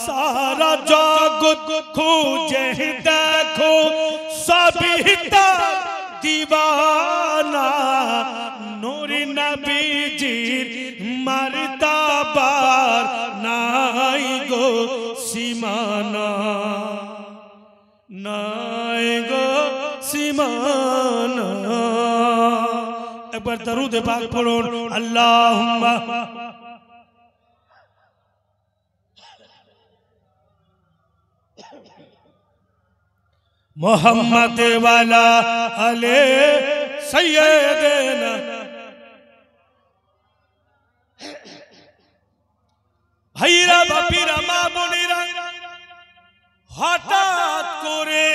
সারা জগৎ খুঁজে দেখো সবই তার দিওয়ানা। নূর নবীজির মারতাবার নাই গো সীমানা, নাই গো সীমানা। একবার দরুদ পাক পড়ুন, আল্লাহুম্মা মোহাম্মদ ওয়ালা আলে সাইয়্যিদিনা। ভাইরা বাপিরা মা বোনেরা, হঠাৎ করে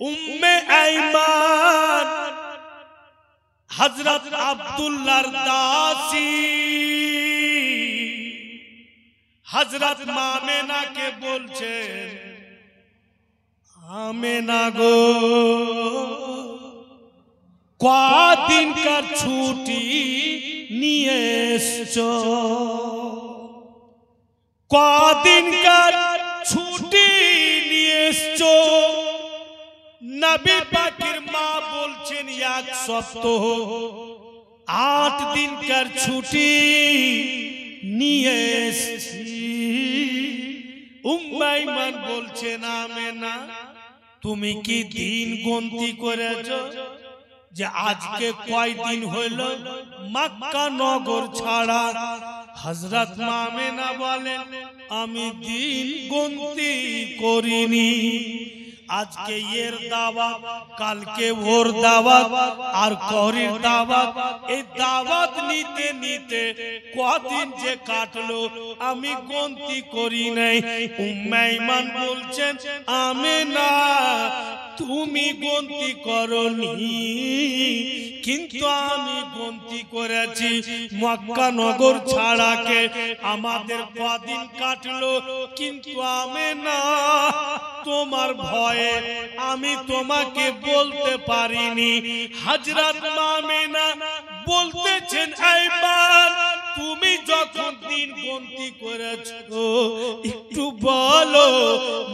উম্মে আইমান হযরত আব্দুল্লাহর দাসী হযরত মামেনাকে বলছেন, আমেনা গো কদিনকার ছুটি নিয়ে এসছো, কদিনকার ছুটি নিয়ে এসছো। নবী পাকের মা বলছেন 1 সপ্তাহ 8 দিনকার ছুটি নিয়ে এসেছি। উম্মে আইমান বলছেন, আমেনা তুমি কি দিন গণতি করেছো যে আজকে কয় দিন হইল মক্কা নগর ছাড়া? হযরত মামেনা বলেন, আমি দিন গণতি করিনি। আজকে এর দাওয়াত, কালকে ওর দাওয়াত, আর করির দাওয়াত, এই দাওয়াত নিতে নিতে কদিন যে কাটলো আমি গণতি করি নাই। উম্মে আইমান বলছেন, আমেনা তুমি গণতি করনি, কিন্তু আমি গণতি করেছি। মক্কা নগর ছাড়াকে আমাদের কদিন কাটলো, কিন্তু আমেনা তোমার ভয়ে আমি তোমাকে বলতে পারিনি। হযরত মামেনা বলতেছেন, আইমান তুমি যখন দিন গণতি করেছো একটু বলো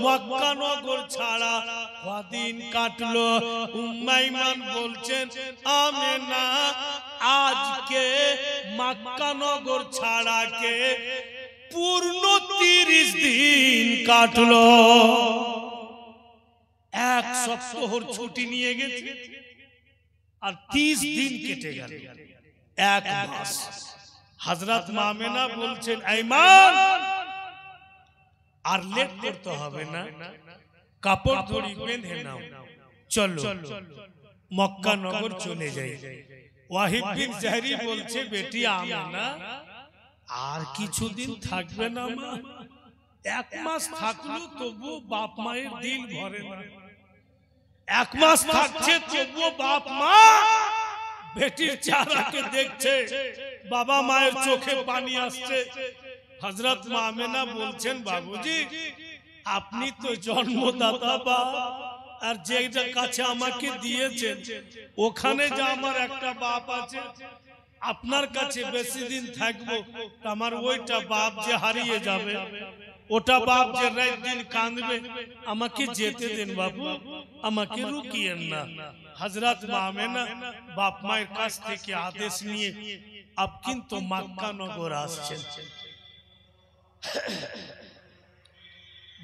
মক্কা নগর ছাড়া কদিন কাটলো? উম্মে আইমান বলছেন, আমেনা আজকে মক্কা নগর ছাড়াকে পূর্ণ 30 দিন কাটলো, এক সপ্তাহর ছুটি নিয়ে গেছে আর 30 দিন কেটে গেল, এক মাস। হযরত মা আমেনা বলছেন, আইমান আর লেট করতে হবে না, কাপড় ধরি বেঁধে নাও, চলো মক্কা নগর চলে যাই। ওয়াহিদ বিন জাহরি বলছে, বেটি আমেনা আর কিছুদিন থাকবে না মা? এক মাস থাকলো তবু বাপ মায়ের দিল ভরে না। এক মাস থাকছে তবুও বাপ মা বেটির চেহারাকে দেখছে, বাবা মায়ের চোখে পানি আসছে। হযরত মা আমেনা বলছেন, বাবুজি আপনি তো জন্মদাতা বাপ, আর যেটা কাছে আমাকে দিয়েছেন ওখানে যে আমার একটা বাপ আছে, আপনার কাছে বেশি দিন থাকবো, আমার ওইটা বাপ যে হারিয়ে যাবে, ওটা বাপ যে রাত দিন কাঁদবে, আমাকে যেতে দেন বাবু, আমাকে রুকিয়েন না। হযরত মা আমেনা বাপ মায়ের কাছ থেকে আদেশ নিয়ে আপ কিন্তু মক্কা নগর আসছেন।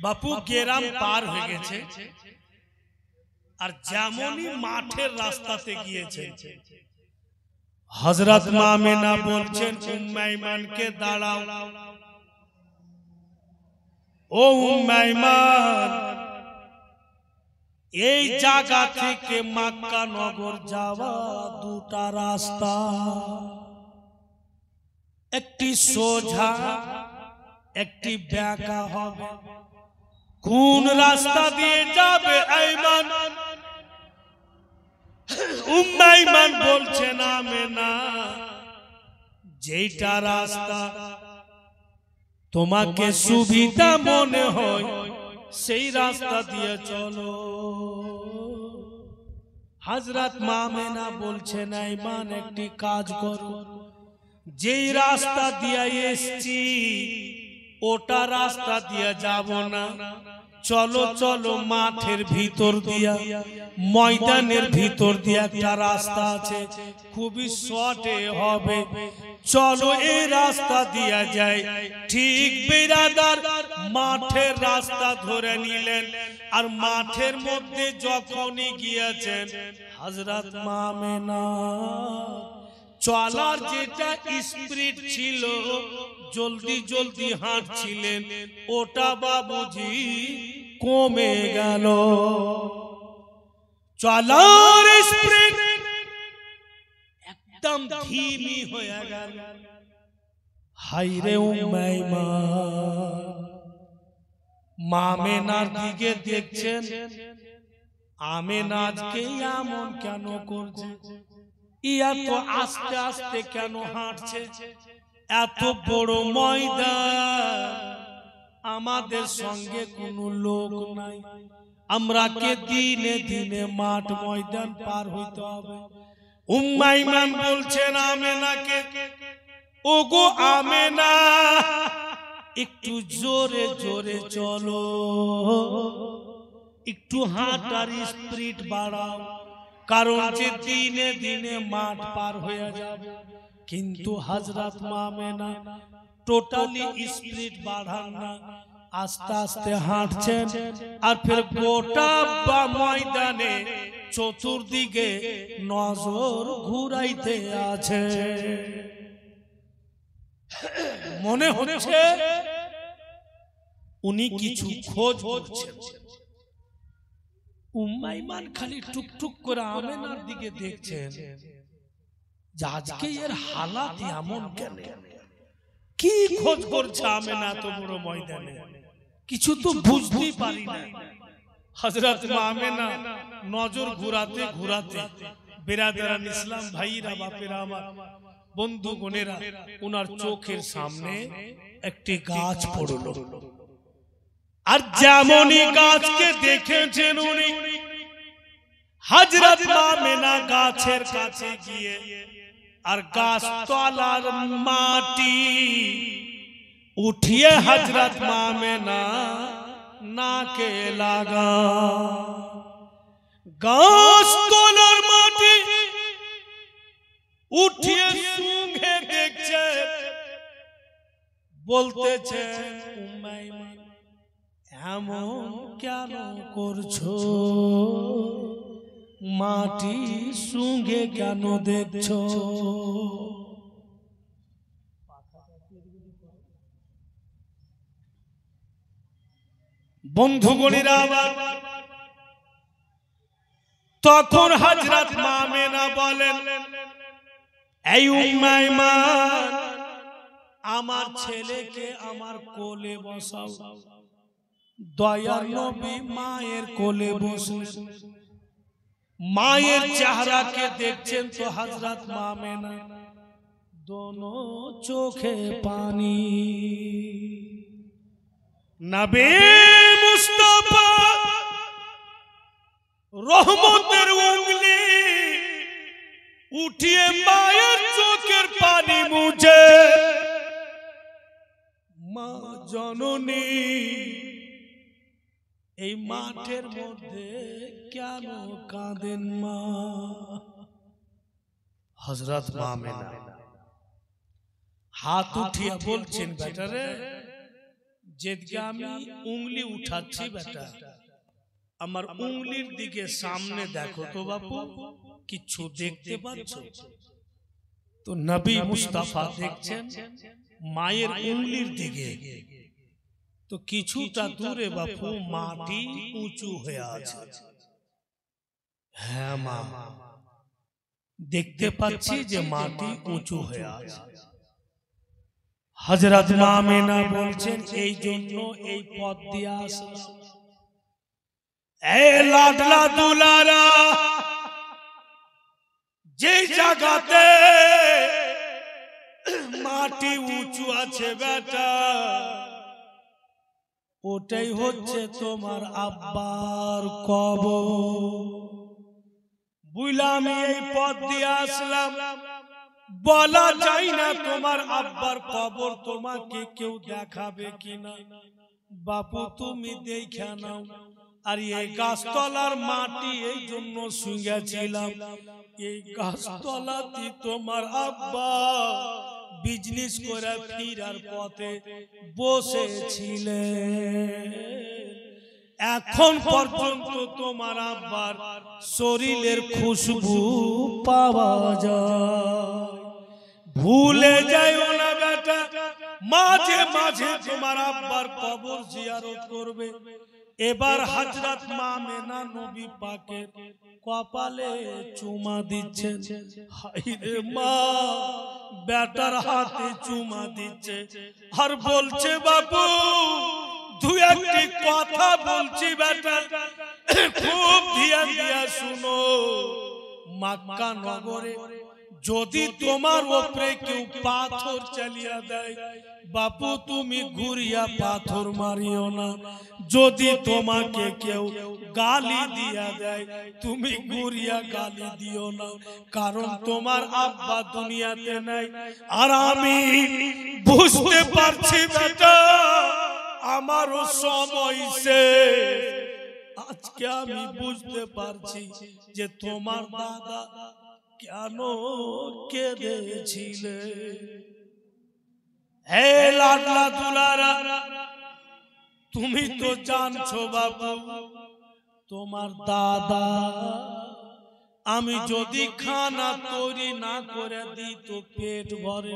বাপু গেরাম পার হয়ে গেছে, আর যেমনই মাঠের রাস্তাতে গিয়েছে, হযরত মা আমেনা বলছেন উম্মে আইমানকে, দাঁড়াও ও উম্মে আইমান, এই জায়গা থেকে মক্কা নগর যাওয়া দুটা রাস্তা, একটি সোজা একটি বেঁকা হবে। কোন রাস্তা দিয়ে যাবে আইমান? উম্মে আইমান বলছেন, আমেনা যেটা রাস্তা তোমাকে সুবিধা মনে হয় সেই রাস্তা দিয়ে চলো। হযরত মা আমেনা বলছেন, আইমান একটি কাজ করো, যেই রাস্তা দিয়ে এসেছি ওটা রাস্তা দিয়ে যাব না, চলো চলো মাঠের ভিতর দিয়া, ময়দানের ভিতর দিয়া একটা রাস্তা আছে, খুবই শর্টে হবে, চলো এই রাস্তা দিয়া যায়। ঠিক বিরাদার মাঠের রাস্তা ধরে নিলেন, আর মাঠের মধ্যে যখনই গিয়েছেন হযরত মা আমেনা চলার যেটা স্পিড ছিল, জলদি জলদি হাঁটছিলেন, ওটা বাবুজি কমে গেল। চলার স্পিড একদম ধীমি হয়ে গেল। হায়রে উম্মে আইমান, মা আমেনার দিকে দেখছেন, আমেনা আজকে এমন কেন করছে, ইয়া তো আস্তে আস্তে কেন হাঁটছে, এত বড় ময়দান, আমাদের সঙ্গে কোনো লোক নাই, আমরা কে দিনে দিনে মাঠ ময়দান পার হইতে হবে। উম্মে আইমান বলছেন আমেনাকে, ওগো আমেনা একটু জোরে জোরে চলো, একটু হাঁটার স্পিড বাড়াও, কারণ যে দিনে দিনে মাঠ পার হয়ে যাবে। কিন্তু হযরত মা আমেনা টোটালি স্পিড বাড়ান না, আস্তে আস্তে হাঁটছেন, আর ফের গোটা ময়দানে চতুর্দিকে নজর ঘুরাইতে আছে। মনে হচ্ছে উনি কিছু খোঁজ করছেন। উম্মে আইমান খালি টুকটুক করে আমেনার দিকে দেখছেন, আজকে এর হালাত এমন কেন, কি খোঁজ করছে আমেনা এত বড় ময়দানে, কিছু তো বুঝতেই পারি না। হযরত মা আমেনা নজর ঘুরাতে ঘুরাতে, বিরাদরান ইসলাম ভাইরা বাপেরা আমার, বন্ধুগণেরা, ওনার চোখের সামনে একটি গাছ পড়লো, আর যেমনই গাছকে দেখেছেন উনি, হযরত মা আমেনা গাছের কাছে গিয়ে আর গাছ তলার মাটি উঠিয়ে হযরত মা আমেনা নাকে লাগা। গাছ তলার মাটি উঠিয়ে সুঙ্ঘে দেখছে, বলতেছেন উম্মাইমান এমন কেন করছো, মাটি সঙ্গে কেন দেখছো? বন্ধুগণেরা তখন হযরত মা আমেনা বলেন, এই উম্মাইমান আমার ছেলেকে আমার কোলে বসাও। দয়ার নবী মায়ের কোলে বসলেন। মায়ের চেহারাকে দেখছেন তো হযরত মা আমেনা দোনো চোখে পানি। নবী মুস্তাফা রহমতের উঙ্গলি উঠিয়ে মায়ের চোখের পানি মুছে, মা জননী এই মাঠের মধ্যে কেন কাঁদেন মা? হযরত মা আমেনা হাত উঠিয়ে বলছেন, বেটারে যেদিকে আমি উঙ্গলি উঠাচ্ছি বেটা, আমার উঙ্গলির দিকে সামনে দেখো তো বাপু, কিছু দেখতে পাচ্ছ? তো নবী মুস্তাফা দেখছেন মায়ের উঙ্গলির দিকে, তো কিছুটা দূরে বাপু মাটি উঁচু হয়ে আছে। হ্যাঁ মা, দেখতে পাচ্ছি যে মাটি উঁচু হয়ে আছে। হযরত মা আমেনা বলছেন, এই জন্য এই পথ দিয়ে আসলাম। এই লাডলা দুলারা, যে জায়গাতে মাটি উঁচু আছে বেটা, ওটাই হচ্ছে তোমার আব্বার কবর। বুঝলাম এই পথ দিয়ে আসলাম, বলা যায় না তোমার আব্বার কবর তোমাকে কেউ দেখাবে কিনা। বাপু তুমি দেখে নাও। আর এই গাছতলার মাটি এই জন্য শুয়েছিলাম, এই গাছতলাতে তোমার আব্বা বিজনেস করে ফিরার পথে বসেছিলেন। এখন পর্যন্ত তোমার আব্বার শরীরের খুশবু পাওয়া যায়। ভুলে যাইও না বেটা, মাঝে মাঝে তোমার আব্বার কবর জিয়ারত করবে। এবার হযরত মা আমেনা নবী পাকের কপালে চুমা দিচ্ছেন। হায়রে মা, বেটার হাতে চুমা দিচ্ছে আর বলছে, বাবু দুই একটি কথা বলছি বেটা, খুব ধ্যান দিয়া শুনো। মক্কা নগরে যদি তোমার উপরে কেউ পাথর চালিয়ে দেয়, বাপু তুমি ঘুরিয়া পাথর মারিও না। যদি তোমাকে কেউ গালি দিয়া দেয়, তুমি ঘুরিয়া গালি দিও না, কারণ তোমার আব্বা দুনিয়াতে নাই। আর আমি বুঝতে পারছি বেটা, আমারও সময় শেষ। আজকে আমি বুঝতে পারছি যে তোমার দাদা কেন কেঁদেছিলে। হে লাডলা দুলারা, তুমি তো জানছো বাবু, তোমার দাদা আমি যদি খানা তৈরি না করে দিই তো পেট ভরে,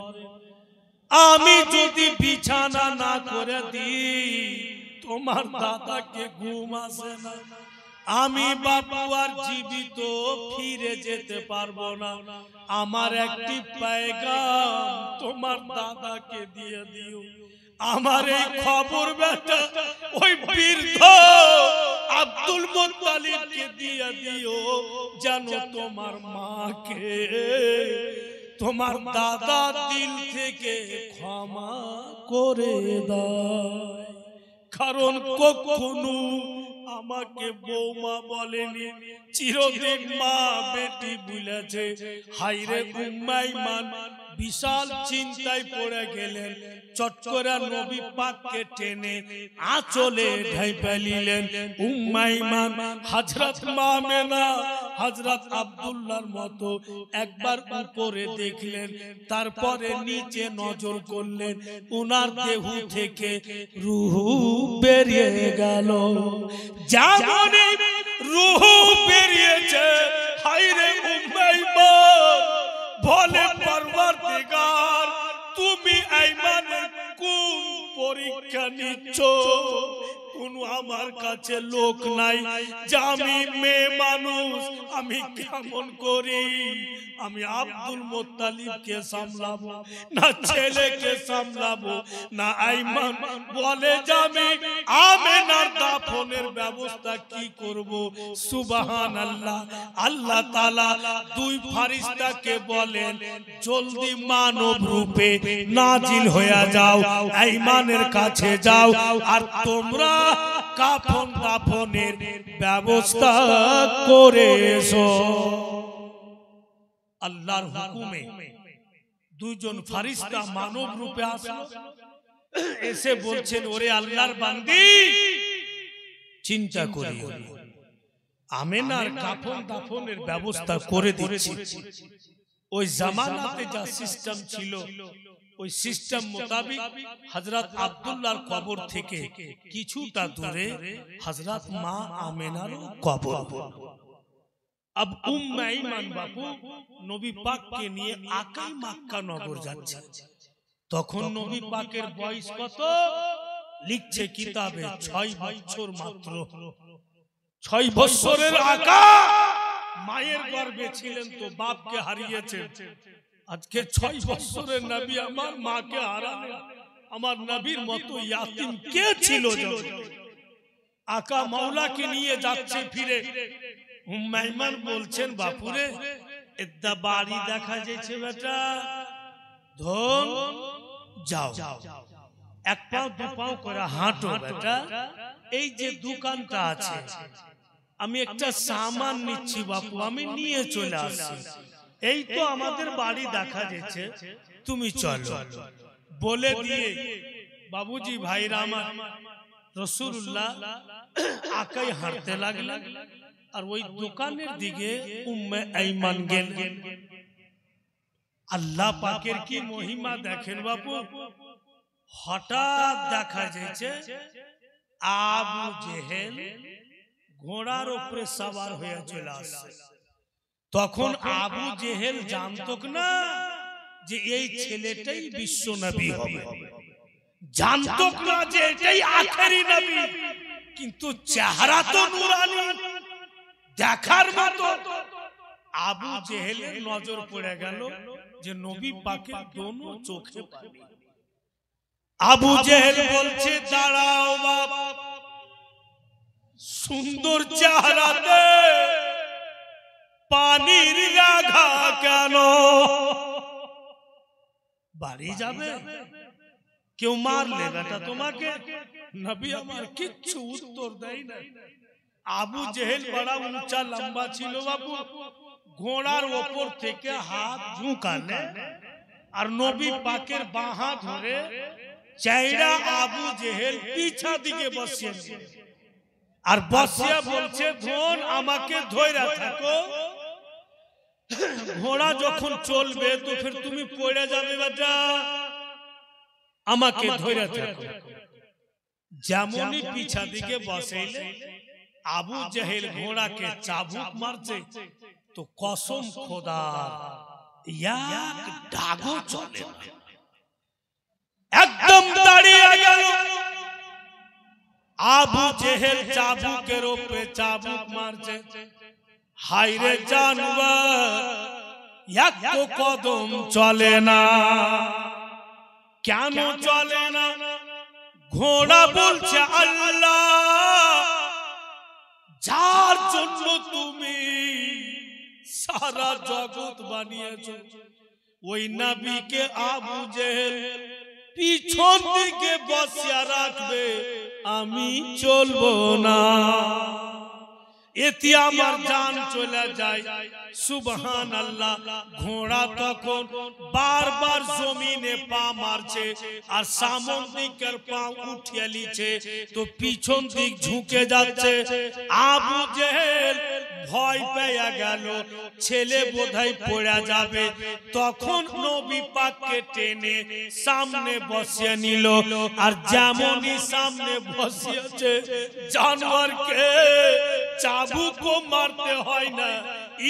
আমি যদি বিছানা না করে দিই তোমার দাদাকে ঘুম আসে না। আমি বাবু আর জীবিত ফিরে যেতে পারবো না। আমার একটি পেগাম তোমার দাদাকে দিয়ে দিও। আমার এই খবর বেটা ওই বৃদ্ধ আব্দুল মুত্তালিবকে দিয়ে দিও, যেন তোমার মাকে তোমার দাদা দিল থেকে ক্ষমা করে দেয়। কারণ কখনো আমাকে বৌমা বলেনি, চিরদিন মা বেটি বলেছে। হায়রে উম্মাইমান বিশাল চিন্তায় পড়ে গেলেন। চট করে নবী পাককে টেনে আঁচলে ঢাইপা নিলেন। উম্মাইমান হযরত মা আমেনা হযরত আব্দুল্লাহর মতো একবার উপরে দেখলেন, তারপরে নিচে নজর করলেন, উনার দেহ থেকে রূহ বেরিয়ে গেল। যেমনই রূহ বেরিয়েছে, হায়রে উম্মে ঈমান বলে, পরওয়ারদিগার তুমি আইমানের কোন পরীক্ষা নিচ্ছ? কোন আমার কাছে লোক নাই যে আমি মেয়ে মানুষ আমি কেমন করি আমি আব্দুল মুত্তালিবকে সামলাবো, না ছেলেকে সামলাবো, না আইমান বলে যে আমি আমেনার দাফনের ব্যবস্থা কি করব। সুবহানাল্লাহ। আল্লাহ তাআলা দুই ফেরেশতাকে বলেন, জলদি মানব রূপে নাজিল হয়ে যাও, আইমানের কাছে যাও, আর তোমরা কাফন দাফনের ব্যবস্থা করে এসো। আল্লাহর হুকুমে দুইজন ফেরেশতা মানব রূপে আসলো, এসে বলছেন, ওরে আল্লাহর বান্দি, চিন্তা করিও না, আমেনার কাফন দাফনের ব্যবস্থা করে দিচ্ছি। ওই জামানাতে যা সিস্টেম ছিল, ওই সিস্টেম মোতাবেক হযরত আব্দুল্লাহর কবর থেকে কিছুটা দূরে হযরত মা আমেনার কবর। अब উম্মে ঈমান বাপু নবী পাককে নিয়ে আকাই মক্কা নগর যাচ্ছে। তখন নবী পাকের বয়স কত লিখছে কিতাবে, 6 বছর মাত্র। 6 বছরের আকা মায়ের গর্ভে ছিলেন, তো বাপকে হারিয়েছেন। আজকে 6 বছরের নবী আমার মাকে হারালেন। আমার নবীর মতো ইয়াতিম কে ছিল? আকা মাওলাকে নিয়ে যাচ্ছে ফিরে। উম্মে ঈমান বলছেন, বাপুরে এদা বাড়ি দেখা যাচ্ছে বেটা, ধন যাও, এক পাও দু পাও করে হাঁটো বেটা। এই যে দোকানটা আছে, আমি একটা সামান নিচ্ছি বাপু, আমি নিয়ে চলে আসছি। এই তো আমাদের বাড়ি দেখা যাচ্ছে, তুমি চলো। বলে দিয়ে বাবুজি ভাইরা আমার রাসূলুল্লাহ আকাই হাঁটতে লাগলেন, আর ওই দোকানের দিকে উম্মে ঈমান গেলেন। আল্লাহ পাকের কি মহিমা দেখেন বাপু। হঠাৎ দেখা যাচ্ছে আবু জেহেল ঘোড়ার উপরে সওয়ার হয়ে চলে আসছে। তখন আবু জেহেল জানতো না যে এই ছেলেটাই বিশ্ব নবী হবে, জানতো না যে এটাই আখেরি নবী, কিন্তু চেহারা তো নূরানি, দেখার মতো। আবু জেহেলের নজর পড়ে গেল যে নবী পাকের দোনো চোখে পানি। আবু জেহেল বলছে, দাঁড়াও বাপ, সুন্দর চেহারাতে পানির রাগা কেন? বাড়ি যাবে? কেউ মারলে বেটা তোমাকে? নবী আমার কিচ্ছু উত্তর দেয় না। আবু জেহেল বড় উঁচা লম্বা ছিল বাবু, ঘোড়ার ওপর থেকে হাত ঝুঁকালে আর নবী পাকের বাঁ হাত ধরে চাইড়া আবু জেহেল পিছা দিকে বসিয়ে আর বসিয়া বলছে, ধন আমাকে ধইরা থাকো, ঘোড়া যখন চলবে তো ফির তুমি পড়ে যাবে বেটা, আমাকে ধইরা থাকো। যেমনই পিছা দিকে বসাইলে আবু জেহেল ঘোড়াকে চাবুক মারছে, তো কসম খোদা এক ডাগো চলে একদম দাঁড়িয়ে গেল। আবু জেহেল চাবুকের উপরে চাবুক মারছে। হায়রে জানবার এক কদম চলে না। কেন চলে না? ঘোড়া বলছে, আল্লাহ যার জন্য তুমি সারা জগৎ বানিয়েছ, ওই নবীকে আবু জেহেল পিছন দিকে বসিয়া রাখবে, আমি চলবো না, এতে আমার জান চলে যায়। সুবহানাল্লাহ। ঘোড়া তখন বারবার জমিনে পা মারছে আর সামন দিকের পা উঠিয়ে লিছে, তো পিছন দিক ঝুঁকে যাচ্ছে। আবু জেহেল ভয় পেয়ে গেল ছেলে বোধহয় পড়ে যাবে, তখন নবী পাককে টেনে সামনে বসিয়ে নিল। আর যেমনই সামনে বসিয়েছে, জানোয়ারকে চাবুকও মারতে হয় না,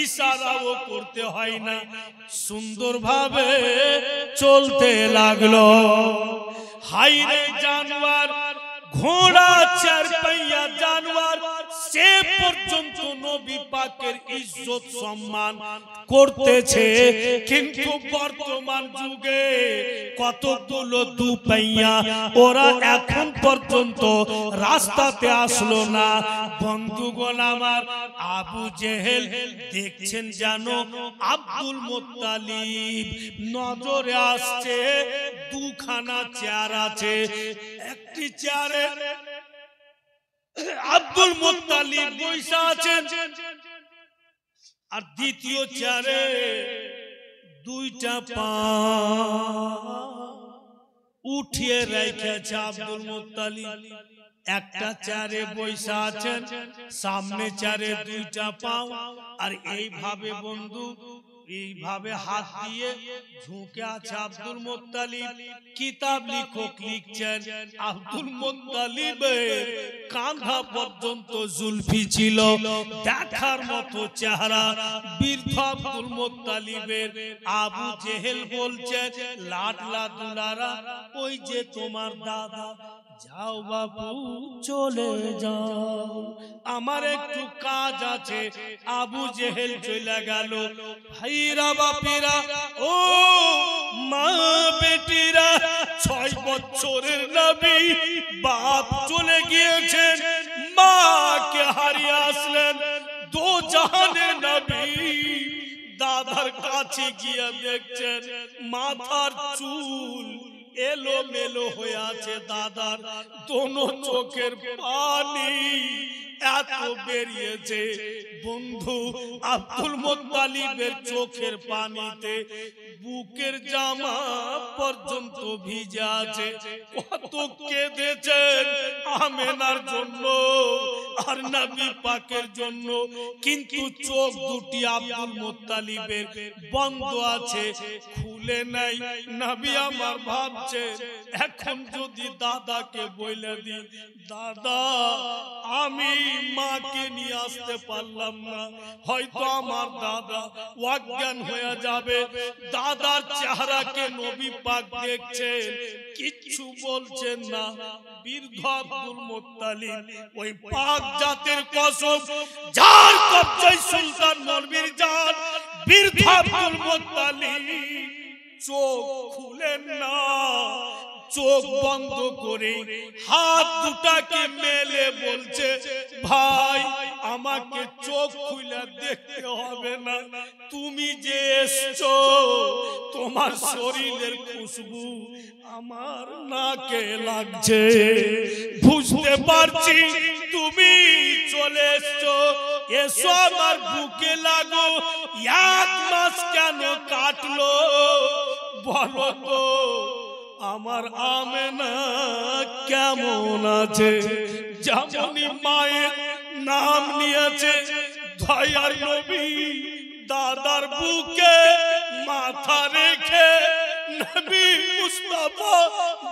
ইশারাও করতে হয় না, সুন্দরভাবে চলতে লাগলো। হাইরে জানোয়ার, ঘোড়া চারপাইয়া জানোয়ার, সে পর্যন্ত নবী পাকের ইজ্জত সম্মান করতেছে। কিন্তু বর্তমান যুগে কতগুলো দুপাইয়া, ওরা এখন পর্যন্ত রাস্তাতে আসলো না। বন্ধুগণ আমার, আবু জেহেল দেখছেন জানো আব্দুল মুত্তালিব নজরে আসছে, দুখানা চেয়ার আছে, একটি চেয়ারে আব্দুল মুত্তালিব বসে আছেন, আর দ্বিতীয় চেয়ারে দুইটা পা উঠিয়ে রেখেছে আব্দুল মুত্তালিব। একটা চেয়ারে বসে আছেন, সামনে চেয়ারে দুইটা পা, আর এইভাবে বন্ধু এইভাবে হাত দিয়ে ঝুঁকে আছে আব্দুল মুত্তালিব। কিতাব লেখক লিখছেন আব্দুল মুত্তালিবের কাঁধা পর্যন্ত জুলফি ছিল, দেখার মতো চেহারা বৃদ্ধ আব্দুল মুত্তালিবের। আবু জেহেল বলছেন, লাডলা দুলারা, ওই যে তোমার দাদা, যাও বাবু চলে যাও, আমার একটু কাজ আছে। আবু জেহেল চলে গেল। ভাইরা বাপিরা, ও মা বেটিরা, 6 বছরের নবী বাপ চলে গিয়েছেন, মাকে হারিয়ে আসলেন। দো জাহানের নবী দাদার কাছে গিয়ে দেখছেন মাথার চুল এলো মেলো হয়ে আছে, দাদার দোনো চোখের পানি এত বেরিয়েছে। বন্ধু, আব্দুল মুত্তালিবের চোখের পানিতে বুকের জামা পর্যন্ত ভিজে আছে। কত কেঁদেছেন আমেনার জন্য আর নবী পাকের জন্য, কিন্তু চোখ দুটি আব্দুল মুত্তালিবের বন্ধ আছে, খুলে নাই। নবী আমার ভাবছে, এখন যদি দাদাকে বলে দিই, দাদা আমি মাকে নিয়ে আসতে পারলাম না, হয়তো আমার দাদা অজ্ঞান হয়ে যাবে। দাদার চেহারাকে নবী পাক দেখছেন, কিচ্ছু বলছেন না। বৃদ্ধ আব্দুল মুত্তালিব, ওই পাক জাতের কসম, যার কবজায় সুলতান মরবির জান, বৃদ্ধ আব্দুল মুত্তালিব চোখ খুলেন না, চোখ বন্ধ করে হাত দুটাকে মেলে বলছে, ভাই আমাকে চোখ খুলে দেখতে হবে না, তুমি যে এসছো তোমার শরীরের খুশবু আমার নাকে লাগছে, বুঝতে পারছি তুমি চলে এসছো, এসো আমার বুকে লাগো। 1 মাস কেন কাটলো বলো তো, আমার আমেনা কেমন আছে? যেমনই মায়ের নাম নিয়েছে, দয়ার নবী দাদার বুকে মাথা রেখে নবী মুস্তাফা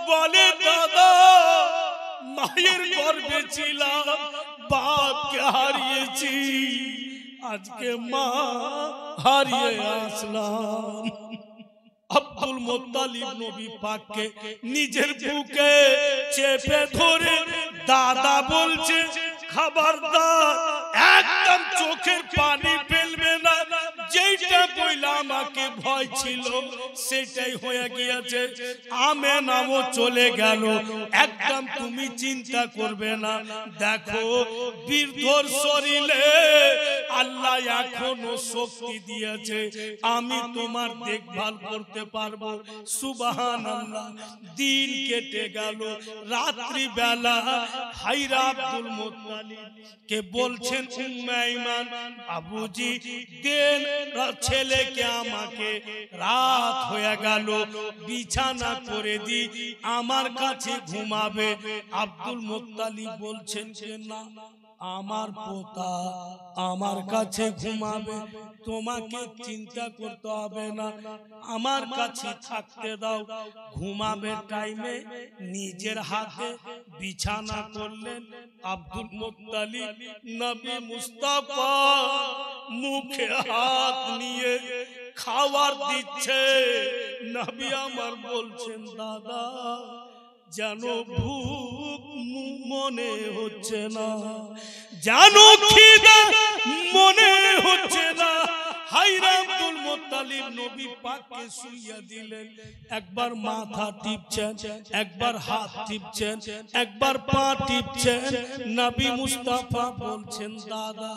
বলে, দাদা মায়ের গর্ভে ছিলাম, বাপকে হারিয়েছি, আজকে মা হারিয়ে আসলাম। আব্দুল মুত্তালিব নবী পাককে নিজের বুকে চেপে ধরে দাদা বলছে, খবরদার একদম চোখের পানি ফেলবে না, যেটা বইলা আমাকে ভয় ছিল সেটাই হয়ে গিয়েছে। আমেনাও চলে গেল, একদম তুমি চিন্তা করবে না। দেখো বৃদ্ধর শরীরে আল্লাহ এখনো শক্তি দিয়েছে, আমি তোমার দেখভাল করতে পারবো। সুবহানাল্লাহ। দিন কেটে গেল, রাত্রি বেলা হাইরা আব্দুল মুত্তালিব কে বলছেন, উম্মে আইমান, আবুজি দেন ছেলেকে আমাকে, রাত হয়ে গেল, বিছানা করে দি, আমার কাছে ঘুমাবে। আব্দুল মুত্তালিব বলছেন যে না, আমার পোতা আমার কাছে ঘুমাবে, তোমাকে চিন্তা করতে হবে না, আমার কাছে থাকতে দাও। ঘুমাবে টাইমে নিজের হাতে বিছানা করলেন আব্দুল মুত্তালিব। নবী মুস্তাফা মুখে হাত নিয়ে খাবার দিচ্ছে। নবী আমার বলছেন, দাদা জানো ভুক মনে হচ্ছে না, জানো খিদে মনে হচ্ছে না। হায়রে আব্দুল মুত্তালিব নবী পাককে শুইয়া দিলেন। একবার মাথা টিপছেন, একবার হাত টিপছেন, একবার পা টিপছেন। নবী মুস্তাফা বলছেন, দাদা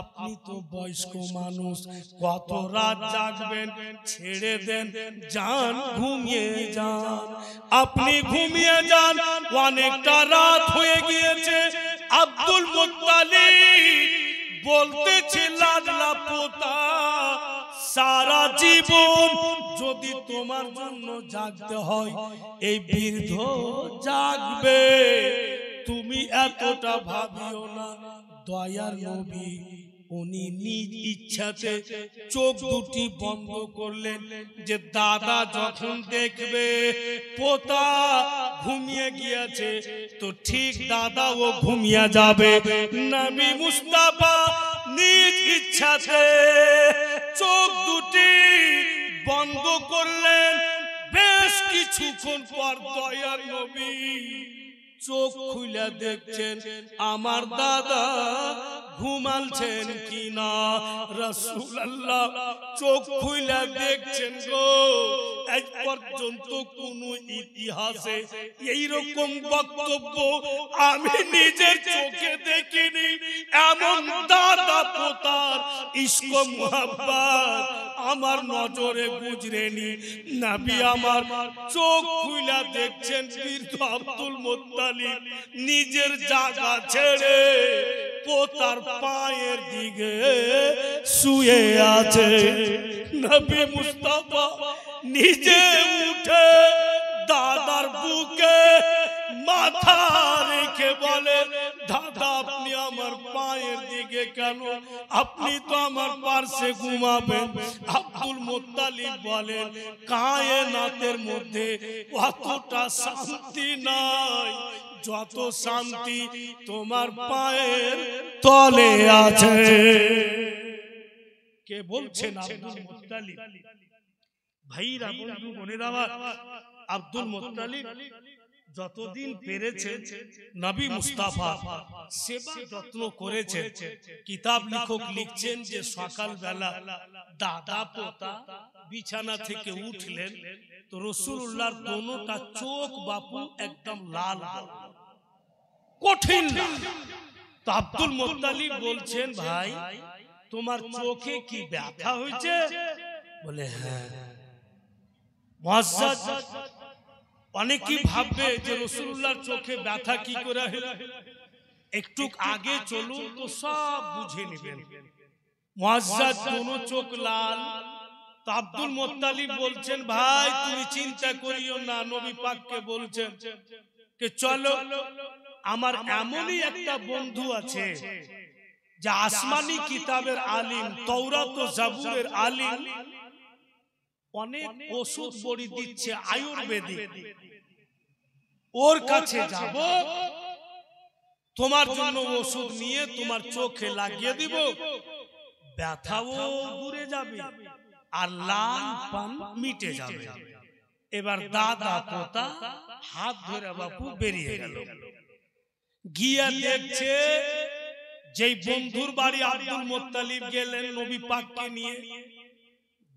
আপনি তো বয়স্ক মানুষ, কত রাত জাগবেন, ছেড়ে দেন, যান ঘুমিয়ে যান, আপনি ঘুমিয়ে যান, অনেকটা রাত হয়ে গিয়েছে। আব্দুল মুত্তালিব বলতেছে, লাডলা পোতা সারা জীবন যদি তোমার জন্য জাগতে হয়, এই বৃদ্ধ জাগবে, তুমি এতটা ভাবিও না। দয়ার নবী উনি নিজ ইচ্ছাতে চোখ দুটি বন্ধ করলেন, যে দাদা যখন দেখবে পোতা ঘুমিয়ে গিয়েছে তো ঠিক দাদা ও ঘুমিয়ে যাবে। নবী মুস্তাফা নিজ ইচ্ছাতে চোখ দুটি বন্ধ করলেন। বেশ কিছুক্ষণ পর দয়ার নবী চোখ খুলে দেখছেন আমার দাদা ঘুমালছেন কিনা। রাসূলুল্লাহ চোখ খুলে দেখছেন গো, আজ পর্যন্ত কোন ইতিহাসে এইরকম বক্তব্য আমি নিজের চোখে দেখিনি। এমন দাদা পোতার ইশক মুহাব্বত আমার নজরে গুজরেনি। নবী আমার চোখ খুলে দেখছেন বীর আব্দুল মুত্তালিব নিজের জায়গা ছেড়ে পোতার পায়ের দিকে শুয়ে আছে। নবী মুস্তাফা নিজে উঠে দাদার বুকে মাথা রেখে বলে, দাদা আপনি আমার পায়ের দিকে কেন, আপনি তো আমার পাশে ঘুমাবেন। আব্দুল মুত্তালিব বলেন, কায়নাতের মধ্যে অতটা শান্তি নাই যত শান্তি তোমার পায়ের তলে আছে। কে বলছেন? Abdul Muttalib. ভাইরা, বন্ধু বোনেরা, আব্দুল মুত্তালিব যতদিন পেরেছে নবী মুস্তাফা সেবা যত্ন করেছে। কিতাব লেখক লিখছেন যে সকালবেলা দাদা পোতা বিছানা থেকে উঠলেন তো রাসূলুল্লাহর দোনোটা চোখ বাপু একদম লাল, কঠিন। তো আব্দুল মুত্তালিব বলছেন, ভাই তোমার চোখে কি ব্যথা হয়েছে? বলে হ্যাঁ। মুআজ্জাজ অনেকেই ভাববে যে রাসূলুল্লাহর চোখে ব্যথা কি করে হলো, একটু আগে চলুন তো সব বুঝে নেবেন। মুআজ্জাজ দোনো চোখ লাল। তো আব্দুল মুত্তালিব বলছেন, ভাই তুমি চিন্তা করিও না, নবী পাককে বলছেন যে চলো, আমার এমনই একটা বন্ধু আছে যে আসমানি কিতাবের আলিম, তাওরাত ও জাবুরের আলিম, অনেক ওষুধ বড়ি দিচ্ছে আয়ুর্বেদিক, ওর কাছে যাব, তোমার জন্য ওষুধ নিয়ে তোমার চোখে লাগিয়ে দিব, ব্যথাও দূরে যাবে আর লাল পান মিটে যাবে। এবার দাদা পোতা হাত ধরে বাপু বেরিয়ে গেল। গিয়া দেখছে যেই বন্ধুর বাড়ি আব্দুল মুত্তালিব গেলেন নবী পাককে নিয়ে,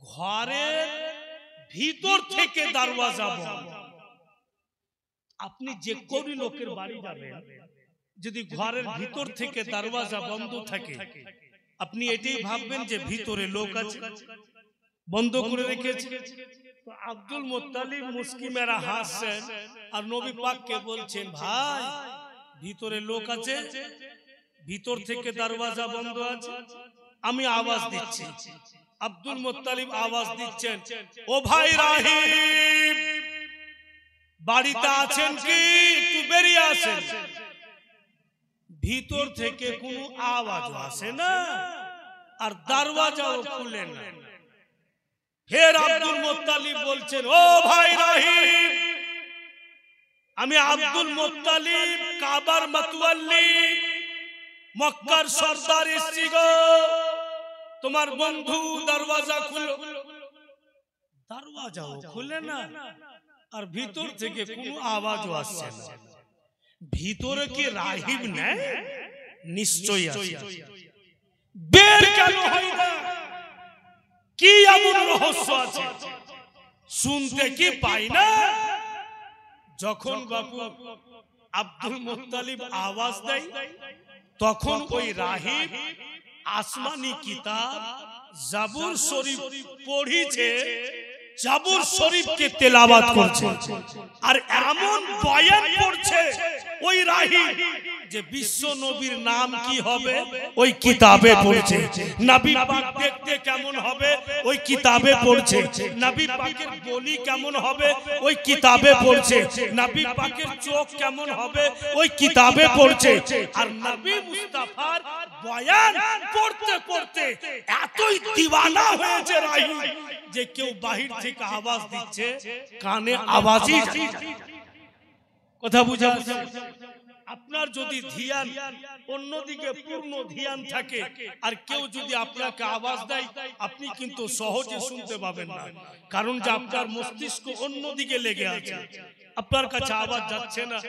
ঘরের ভিতর থেকে দরওয়াজা বন্ধ। আপনি যে কোন লোকের বাড়ি যাবেন, যদি ঘরের ভিতর থেকে দরওয়াজা বন্ধ থাকে, আপনি এটাই ভাববেন যে ভিতরে লোক আছে, বন্ধ করে রেখেছে। তো আব্দুল মুত্তালিব মুস্কি মেরা হাসছেন আর নবী পাককে বলছেন, ভাই ভিতরে লোক আছে, ভিতর থেকে দরওয়াজা বন্ধ আছে, আমি আওয়াজ দিচ্ছি। আব্দুল মুত্তালিব আওয়াজ দিচ্ছেন, ও ভাই রাহিব বাড়িতে আছেন কি, একটু বেরিয়ে আসেন। ভিতর থেকে কোনো আওয়াজ আসে না আর দরওয়াজাও খুলে না। ফের আব্দুল মুত্তালিব বলছেন, ও ভাই রাহিম, আমি আব্দুল মুত্তালিব কাবার মাতওয়াল্লি মক্কার সরদার এসেছি গো, তোমার বন্ধু দরওয়াজা খুলো। দরওয়াজাও খুলে না আর ভিতর থেকে কোনো আওয়াজও আসছে না। ভিতরে কি রাহিব নেই? নিশ্চয়ই আছে। বের কেন হয় না? কি এমন রহস্য আছে? শুনতে কি পাই না? যখন বাপু আব্দুল মুত্তালিব আওয়াজ দেয় তখন ওই রাহিব আসমানি কিতাব জাবুর শরীফ পড়িছে, জাবুর শরীফকে তেলাওয়াত করছে আর এমন বয়ান করছে ওই রাহিব যে বিশ্ব নবীর নাম কি হবে ওই কিতাবে পড়ছে, নবী পাক দেখতে কেমন হবে ওই কিতাবে পড়ছে, নবী পাকের বলি কেমন হবে ওই কিতাবে পড়ছে, নবী পাকের চোখ কেমন হবে ওই কিতাবে পড়ছে। আর নবী মুস্তাফার বয়ান পড়তে পড়তে এতই দিওয়ানা হয়েছে রাহিব যে কেউ বাহির থেকে আওয়াজ দিচ্ছে কানে আওয়াজই কথা বুঝা। আপনার যদি ধ্যান অন্যদিকে পূর্ণ ধ্যান থাকে আর কেউ যদি আপনাকে আওয়াজ দেয় আপনি কিন্তু সহজে শুনতে পাবেন না, কারণ যে আপনার মস্তিষ্ক অন্যদিকে লেগে আছে, আপনার কাছে আওয়াজ যাচ্ছে না।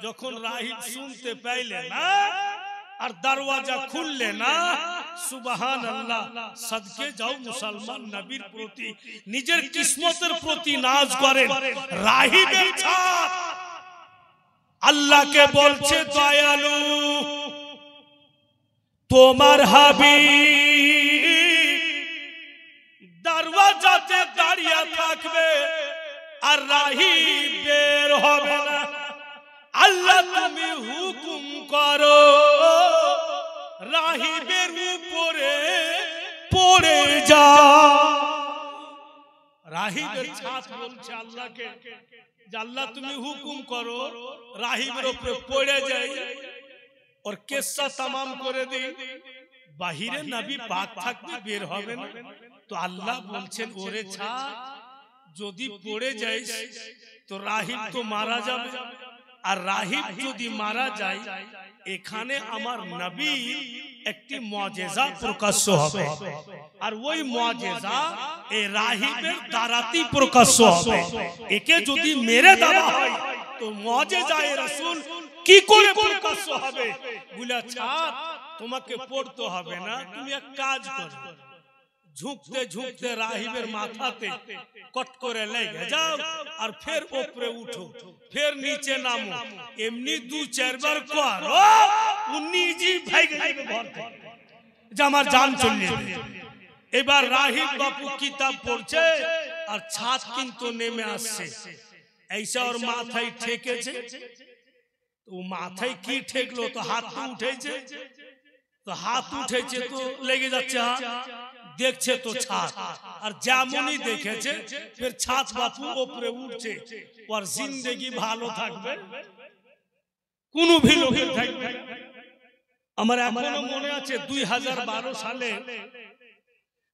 যখন রাহিব শুনতে পাইলে না আর দরওয়াজা খুললে না, সুবহানাল্লাহ, সাদকে যাও মুসলমান নবীর প্রতি নিজের কিসমতের প্রতি নাজ করেন। রাহিবের ছাপ আল্লাহকে বলছে, দয়ালু তোমার হাবিব দরওয়াজাতে দাঁড়িয়ে থাকবে আর রাহিব বের হবে না। আল্লাহ তুমি হুকুম করো রাহিবের উপরে পড়ে যা। রাহিবের ছাপ বলছে আল্লাহকে, আল্লাহ তুমি হুকুম করো রাহিবের উপরে পড়ে যাই और किस्सा तमाम করে দেই। বাহিরে নবী পাক থাকবে, বের হবে না। তো আল্লাহ বলছেন, ওরে ছাপ যদি পড়ে যাইস তো রাহিব তো মারা যাবে, আর রাহিব যদি মারা যায় এখানে আমার নবীর একটি মুজিজা প্রকাশ্য হবে, আর ওই মুজিজা এই রাহিবের দ্বারাই প্রকাশ্য হবে। একে যদি মেরে দেওয়া হয় তো মুজিজায়ে রাসূল কি করে প্রকাশ্য হবে? বলে ছাপ তোমাকে পড়তে হবে না, তুমি এক কাজ করো, ঝুঁকতে ঝুঁকতে রাহিবের মাথাতে কট করে লেগে যাও আর ফের উপরে উঠো, ফের নিচে নামো, এমনি দু চারবার করো, নিজে ভাগে যাবে ঘর থেকে যে আমার জান চলে যাবে। এবার রাহিব বাপু কিতাব পড়ছে আর ছাদ কিন্তু নেমে আসছে, এইসা ওর মাথায় ঠেকেছে। তো মাথায় কি ঠেকলো? তো হাত তো উঠেছে, তো হাত উঠেছে তো লেগে যাচ্ছে হাত, দেখছে তো ছাদ, আর যেমনই দেখেছে ফের ছাদ বাপু উপরে উঠছে, ওর জিন্দেগি ভালো থাকবে, কোনো ভিলো থাকবে। আমার এখনো মনে আছে 2012 সালে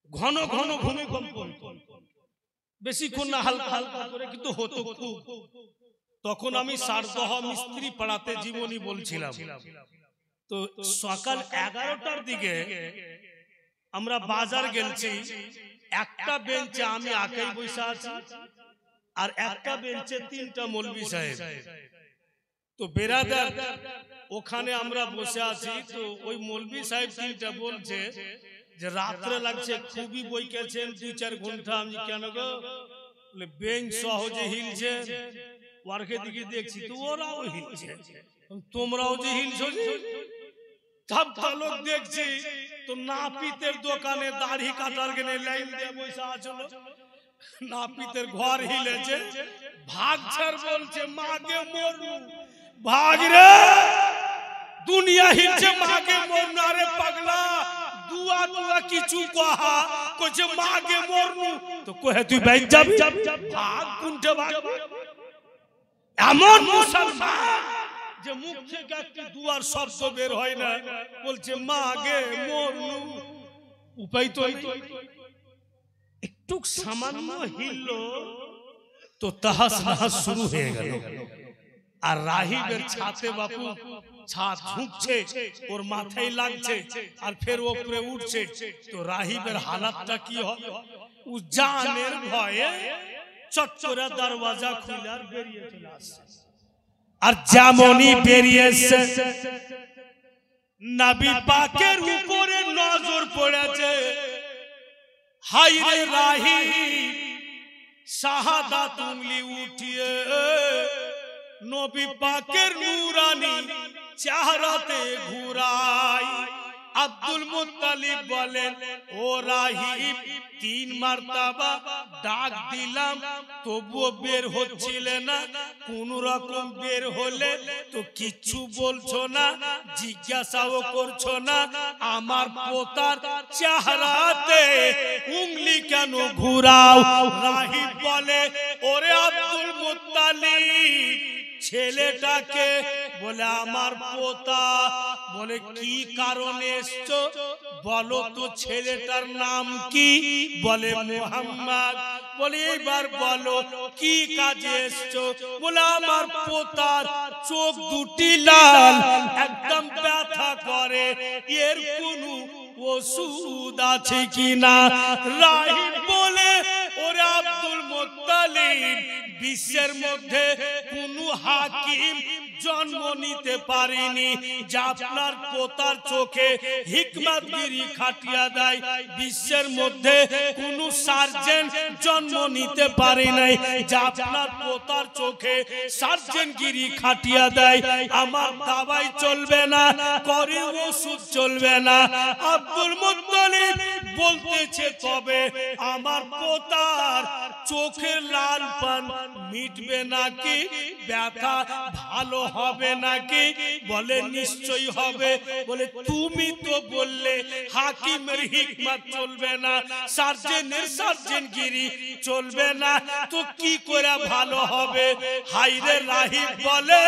ঘন ঘন ভূমিকম্প, বেশিক্ষণ না, হালকা হালকা করে কিন্তু হতো খুব। তখন আমি সারদহ মিস্ত্রি পাড়াতে জীবনী বলছিলাম। তো সকাল 11টার দিকে আমরা বাজার গেছি, একটা বেঞ্চে আমি একাই বসে আছি আর একটা বেঞ্চে 3টা মৌলভী সাহেব। তো বেরাদার ওখানে আমরা বসে আছি, তো ওই মৌলভী সাহেব 3টা বলছে যে রাত্রে লাগছে, খুবই বইকেছেন 2-4 ঘন্টা। আমি কেন গো? বলে বেঞ্চ সহজে হিলছে, ওয়ার্কে দিকে দেখছি তো ওরাও হিলছে, তোমরাও যে হিলছো, সবটা লোক দেখছি। তো নাপিতের দোকানে দাড়ি কাটার গেলে লাইন দিয়ে বসে আছো, নাপিতের ঘর হিলেছে, ভাগছার বলছে মাগে মরু, ভাগ রে, দুনিয়া হিলছে মাগে মরু। আরে পাগলা, দুয়া দুয়া কিছু কহা কইছে মাগে মরু, তো কহে তুই বাইক যাবি, ভাগ কোনটা ভাগ? এমন মুসলমান যে মুখ থেকে একটি দুয়ার শব্দ বের হয় না, বলছে মা গে মরলু, উপায় তো নেই। একটু সামান্য হিলল তো তাহাস নাহাস শুরু হয়ে গেল। আর রাহিবের ছাতে বাপু ছাদ ঝুঁকছে, ওর মাথায় লাগছে আর ফের উপরে উঠছে, তো রাহিবের হালাতটা কি হবে? ও জানের ভয়ে চট করে দরওয়াজা খুলে আর বেরিয়ে চলে আসছে। আর যেমনই বেরিয়ে এসেছে নবী পাকের উপরে নজর পড়েছে। হায় রে রাহিব, শাহাদাত উঙ্গলি উঠিয়ে নবী পাকের নূরানি চেহারাতে ঘুরাই। আব্দুল মুত্তালিব বলেন, ও রাহিব, 3 মারতাবা ডাক দিলাম তবুও বের হচ্ছিল না। কোন রকম বের হলে তো কিচ্ছু বলছো না, জিজ্ঞাসাও করছো না, আমার পোতার চেহারাতে উঙ্গলি কেন ঘুরাও? রাহিব বলে, ওরে আব্দুল মুত্তালিব, ছেলেটাকে বলে আমার পোতা। বলে কি কারণে এসছো? বলো তো ছেলেটার নাম কি? বলে মুহাম্মদ। বলে এইবার বলো কি কাজে এসছো? বলে আমার পোতার চোখ দুটি লাল, একদম ব্যথা করে, এর কোনো ওষুধ আছে কিনা? রাহিব বলে, ওরে আব্দুল মুত্তালিব, বিশ্বের মধ্যে কোনো হাকিম জন্ম নিতে পারেনি যে আপনার পোতার চোখে হিকমতগিরি খাটিয়ে দেয়। বিশ্বের মধ্যে কোনো সার্জন জন্ম নিতে পারে নাই যে আপনার পোতার চোখে সার্জনগিরি খাটিয়ে দেয়। আমার দাওয়াই চলবে না, করে ওষুধ চলবে না। আব্দুল মুত্তালিব বলতেছে, তবে আমার পোতার চোখের লাল পান মিটবে নাকি? ব্যথা ভালো হবে নাকি? বলে নিশ্চয়ই হবে। বলে তুমি তো বললে হাকিমের হিকমত চলবে না, সার্জনের সার্জনগিরি চলবে না, তো কি করে ভালো হবে? হায়রে রাহিব বলে,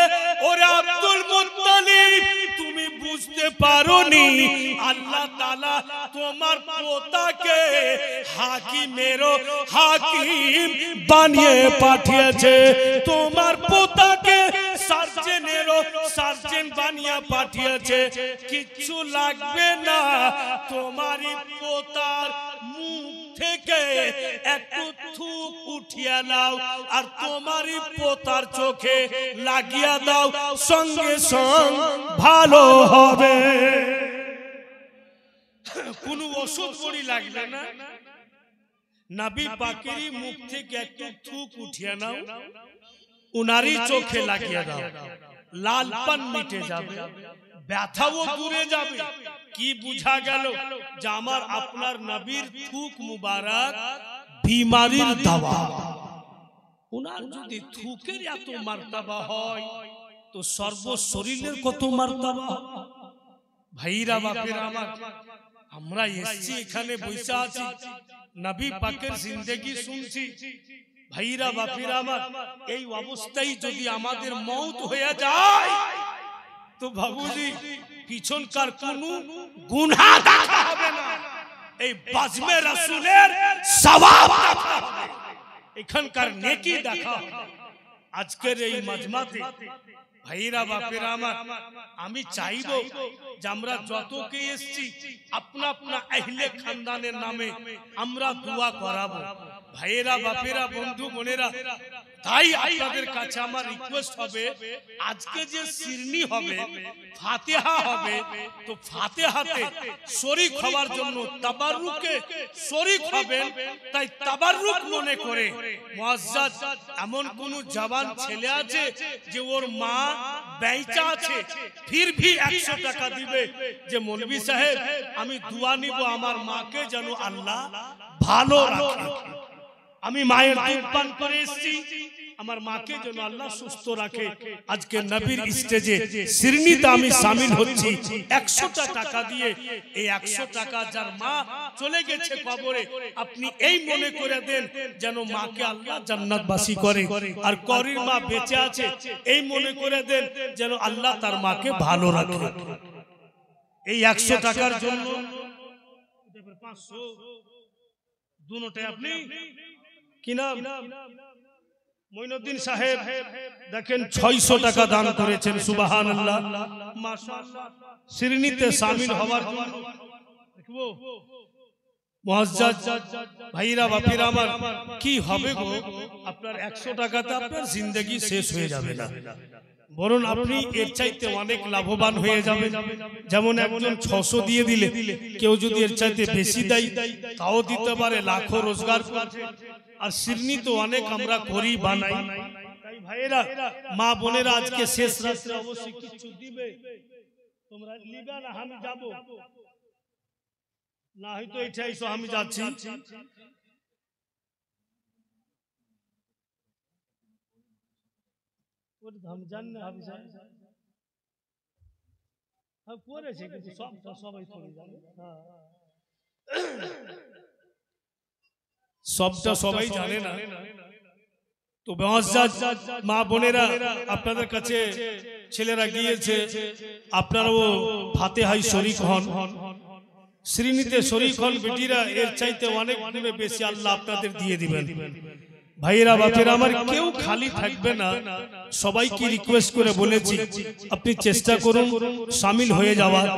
ওরে আব্দুল মুত্তালিব, তুমি বুঝতে পারোনি আল্লাহ তাআলা তোমার পোতাকে হাকিমেরও হাকিম বানিয়ে পাঠিয়েছে, তোমার পোতাকে সার্জনেরও সার্জন বানিয়ে পাঠিয়েছে। কিচ্ছু লাগবে না, তোমারই পোতার মুখ থেকে একটু থুক উঠিয়ে নাও আর তোমারই পোতার চোখে লাগিয়ে দাও, সঙ্গে সঙ্গে ভালো হবে। কোনো ওষুধ পড়ি লাগবে না, নবী পাকেরই মুখ থেকে একটু থুক উঠিয়ে নাও, উনারই চোখে লাগিয়ে দাও, লালপান মিটে যাবে, ব্যথাও দূরে যাবে। কি বুঝা গেল? যে আমার আপনার নবীর থুক মুবারক বিমারির দাওয়া। উনার যদি থুকের এত মার্তবা হয় তো সর্ব শরীরের কত মার্তবা। ভাইরা বাপেরা আমার, আমরা এসেছি এখানে বসে আছি, নবী পাকের জিন্দেগি শুনছি। ভাইরা বাপেরা আমার, এই অবস্থায় যদি আমাদের মওত হয়ে যায় তো বাবুজি পিছনকার কোনো গুনাহ দেখা হবে না, এই বাজমে রাসূলের সওয়াব দেখা হবে, এখানকার নেকি দেখা হবে। আজকের এই মাজমাতে ভাইরা বাপেরা আমার, আমি চাইবো যে আমরা যতকে এসেছি আপনা আপনা আহলে খানদানের নামে আমরা দোয়া করাবো। ভাইরা বাপেরা, বন্ধু বোনেরা, তাই আপনাদের কাছে আমার রিকোয়েস্ট হবে, আজকে যে শিরনি হবে, ফাতিহা হবে, তো ফাতিহাতে শরীক হওয়ার জন্য তাবাররুকে শরীক হবেন। তাই তাবাররুক মনে করে মুআজ্জাজ এমন কোন জওয়ান ছেলে আছে যে ওর মা বেঁচে আছে, ফির ভি 100 টাকা দিবে যে মৌলভী সাহেব আমি দোয়া নিব আমার মাকে যেন আল্লাহ ভালো রাখে। আমি মায়ের দুধ পান করে এসেছি, আমার মাকে যেন আল্লাহ সুস্থ রাখে। আজকে নবীর স্টেজে শিরনিতে আমি শামিল হচ্ছি 100টা টাকা দিয়ে। এই 100 টাকা যার মা চলে গেছে কবরে, আপনি এই মনে করে দেন যেন মাকে আল্লাহ জান্নাতবাসী করে, আর করির মা বেঁচে আছে এই মনে করে দেন যেন আল্লাহ তার মাকে ভালো রাখে। এই 100 টাকার জন্য 500 দুটোটাই আপনি কি নাম মঈনুদ্দিন সাহেব দেখেন 600 টাকা দান করেছেন। সুবহানাল্লাহ, মাশাআল্লাহ। শিরনিতে শামিল হওয়ার জন্য দেখবো মুআজ্জাজ ভাইরা বাপিরা আমার কি হবে গো, আপনার 100 টাকাতে আপনার জিন্দেগি শেষ হয়ে যাবে না, বরং আপনি এর চাইতে অনেক লাভবান হয়ে যাবেন। যেমন একজন 600 দিয়ে দিলে, কেউ যদি এর চাইতে বেশি দেয় তাও দিতে পারে, লাখো রোজগার করছে। আর শিরনি তো অনেক আমরা করি বানাই। তাই ভাইরা মা বোনেরা আজকে শেষ রাত্রে অবশ্যই কিছু দিবে, তোমরা নিবে না, আমি যাব না, হয়তো এটা এসো আমি যাচ্ছি। हम जानने हम हम করেছে কিন্তু সবটা সবাই করে জানে, সবটা সবাই জানে না। তো মুআজ্জাজ মা বোনেরা আপনাদের কাছে ছেলেরা গিয়েছে, আপনারাও ফাতিহায় শরীক হন, শ্রীনিতে শরীক হন। বেটিরা এর চাইতে অনেক গুণে বেশি আল্লাহ আপনাদের দিয়ে দিবেন। ভাইয়েরা বাপেরা আমার কেউ খালি থাকবে না, সবাইকে রিকোয়েস্ট করে বলেছি আপনি চেষ্টা করুন শামিল হয়ে যাওয়ার।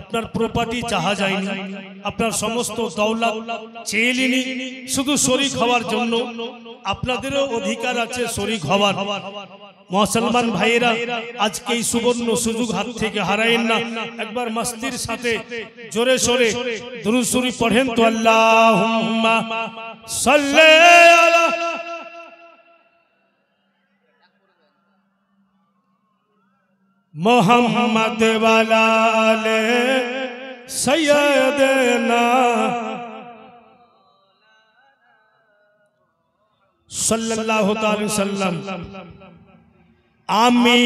আপনার প্রপার্টি চাহা যায়নি, আপনার সমস্ত দৌলত চেয়ে নিনি, শুধু শরীক হওয়ার জন্য আপনাদেরও অধিকার আছে শরীক হওয়ার। মুসলমান ভাইয়েরা আজকে এই সুবর্ণ সুযোগ হাত থেকে হারায়েন না। একবার মস্তির সাথে জোরে সোরে দুরূদ শরীফ পড়েন তো, আল্লাহুম্মা সাল্লি আলা মোহাম্মদ ওয়ালা আলে সাইয়্যিদিনা সাল্লাল্লাহু তাআলা সাল্লাম। আমি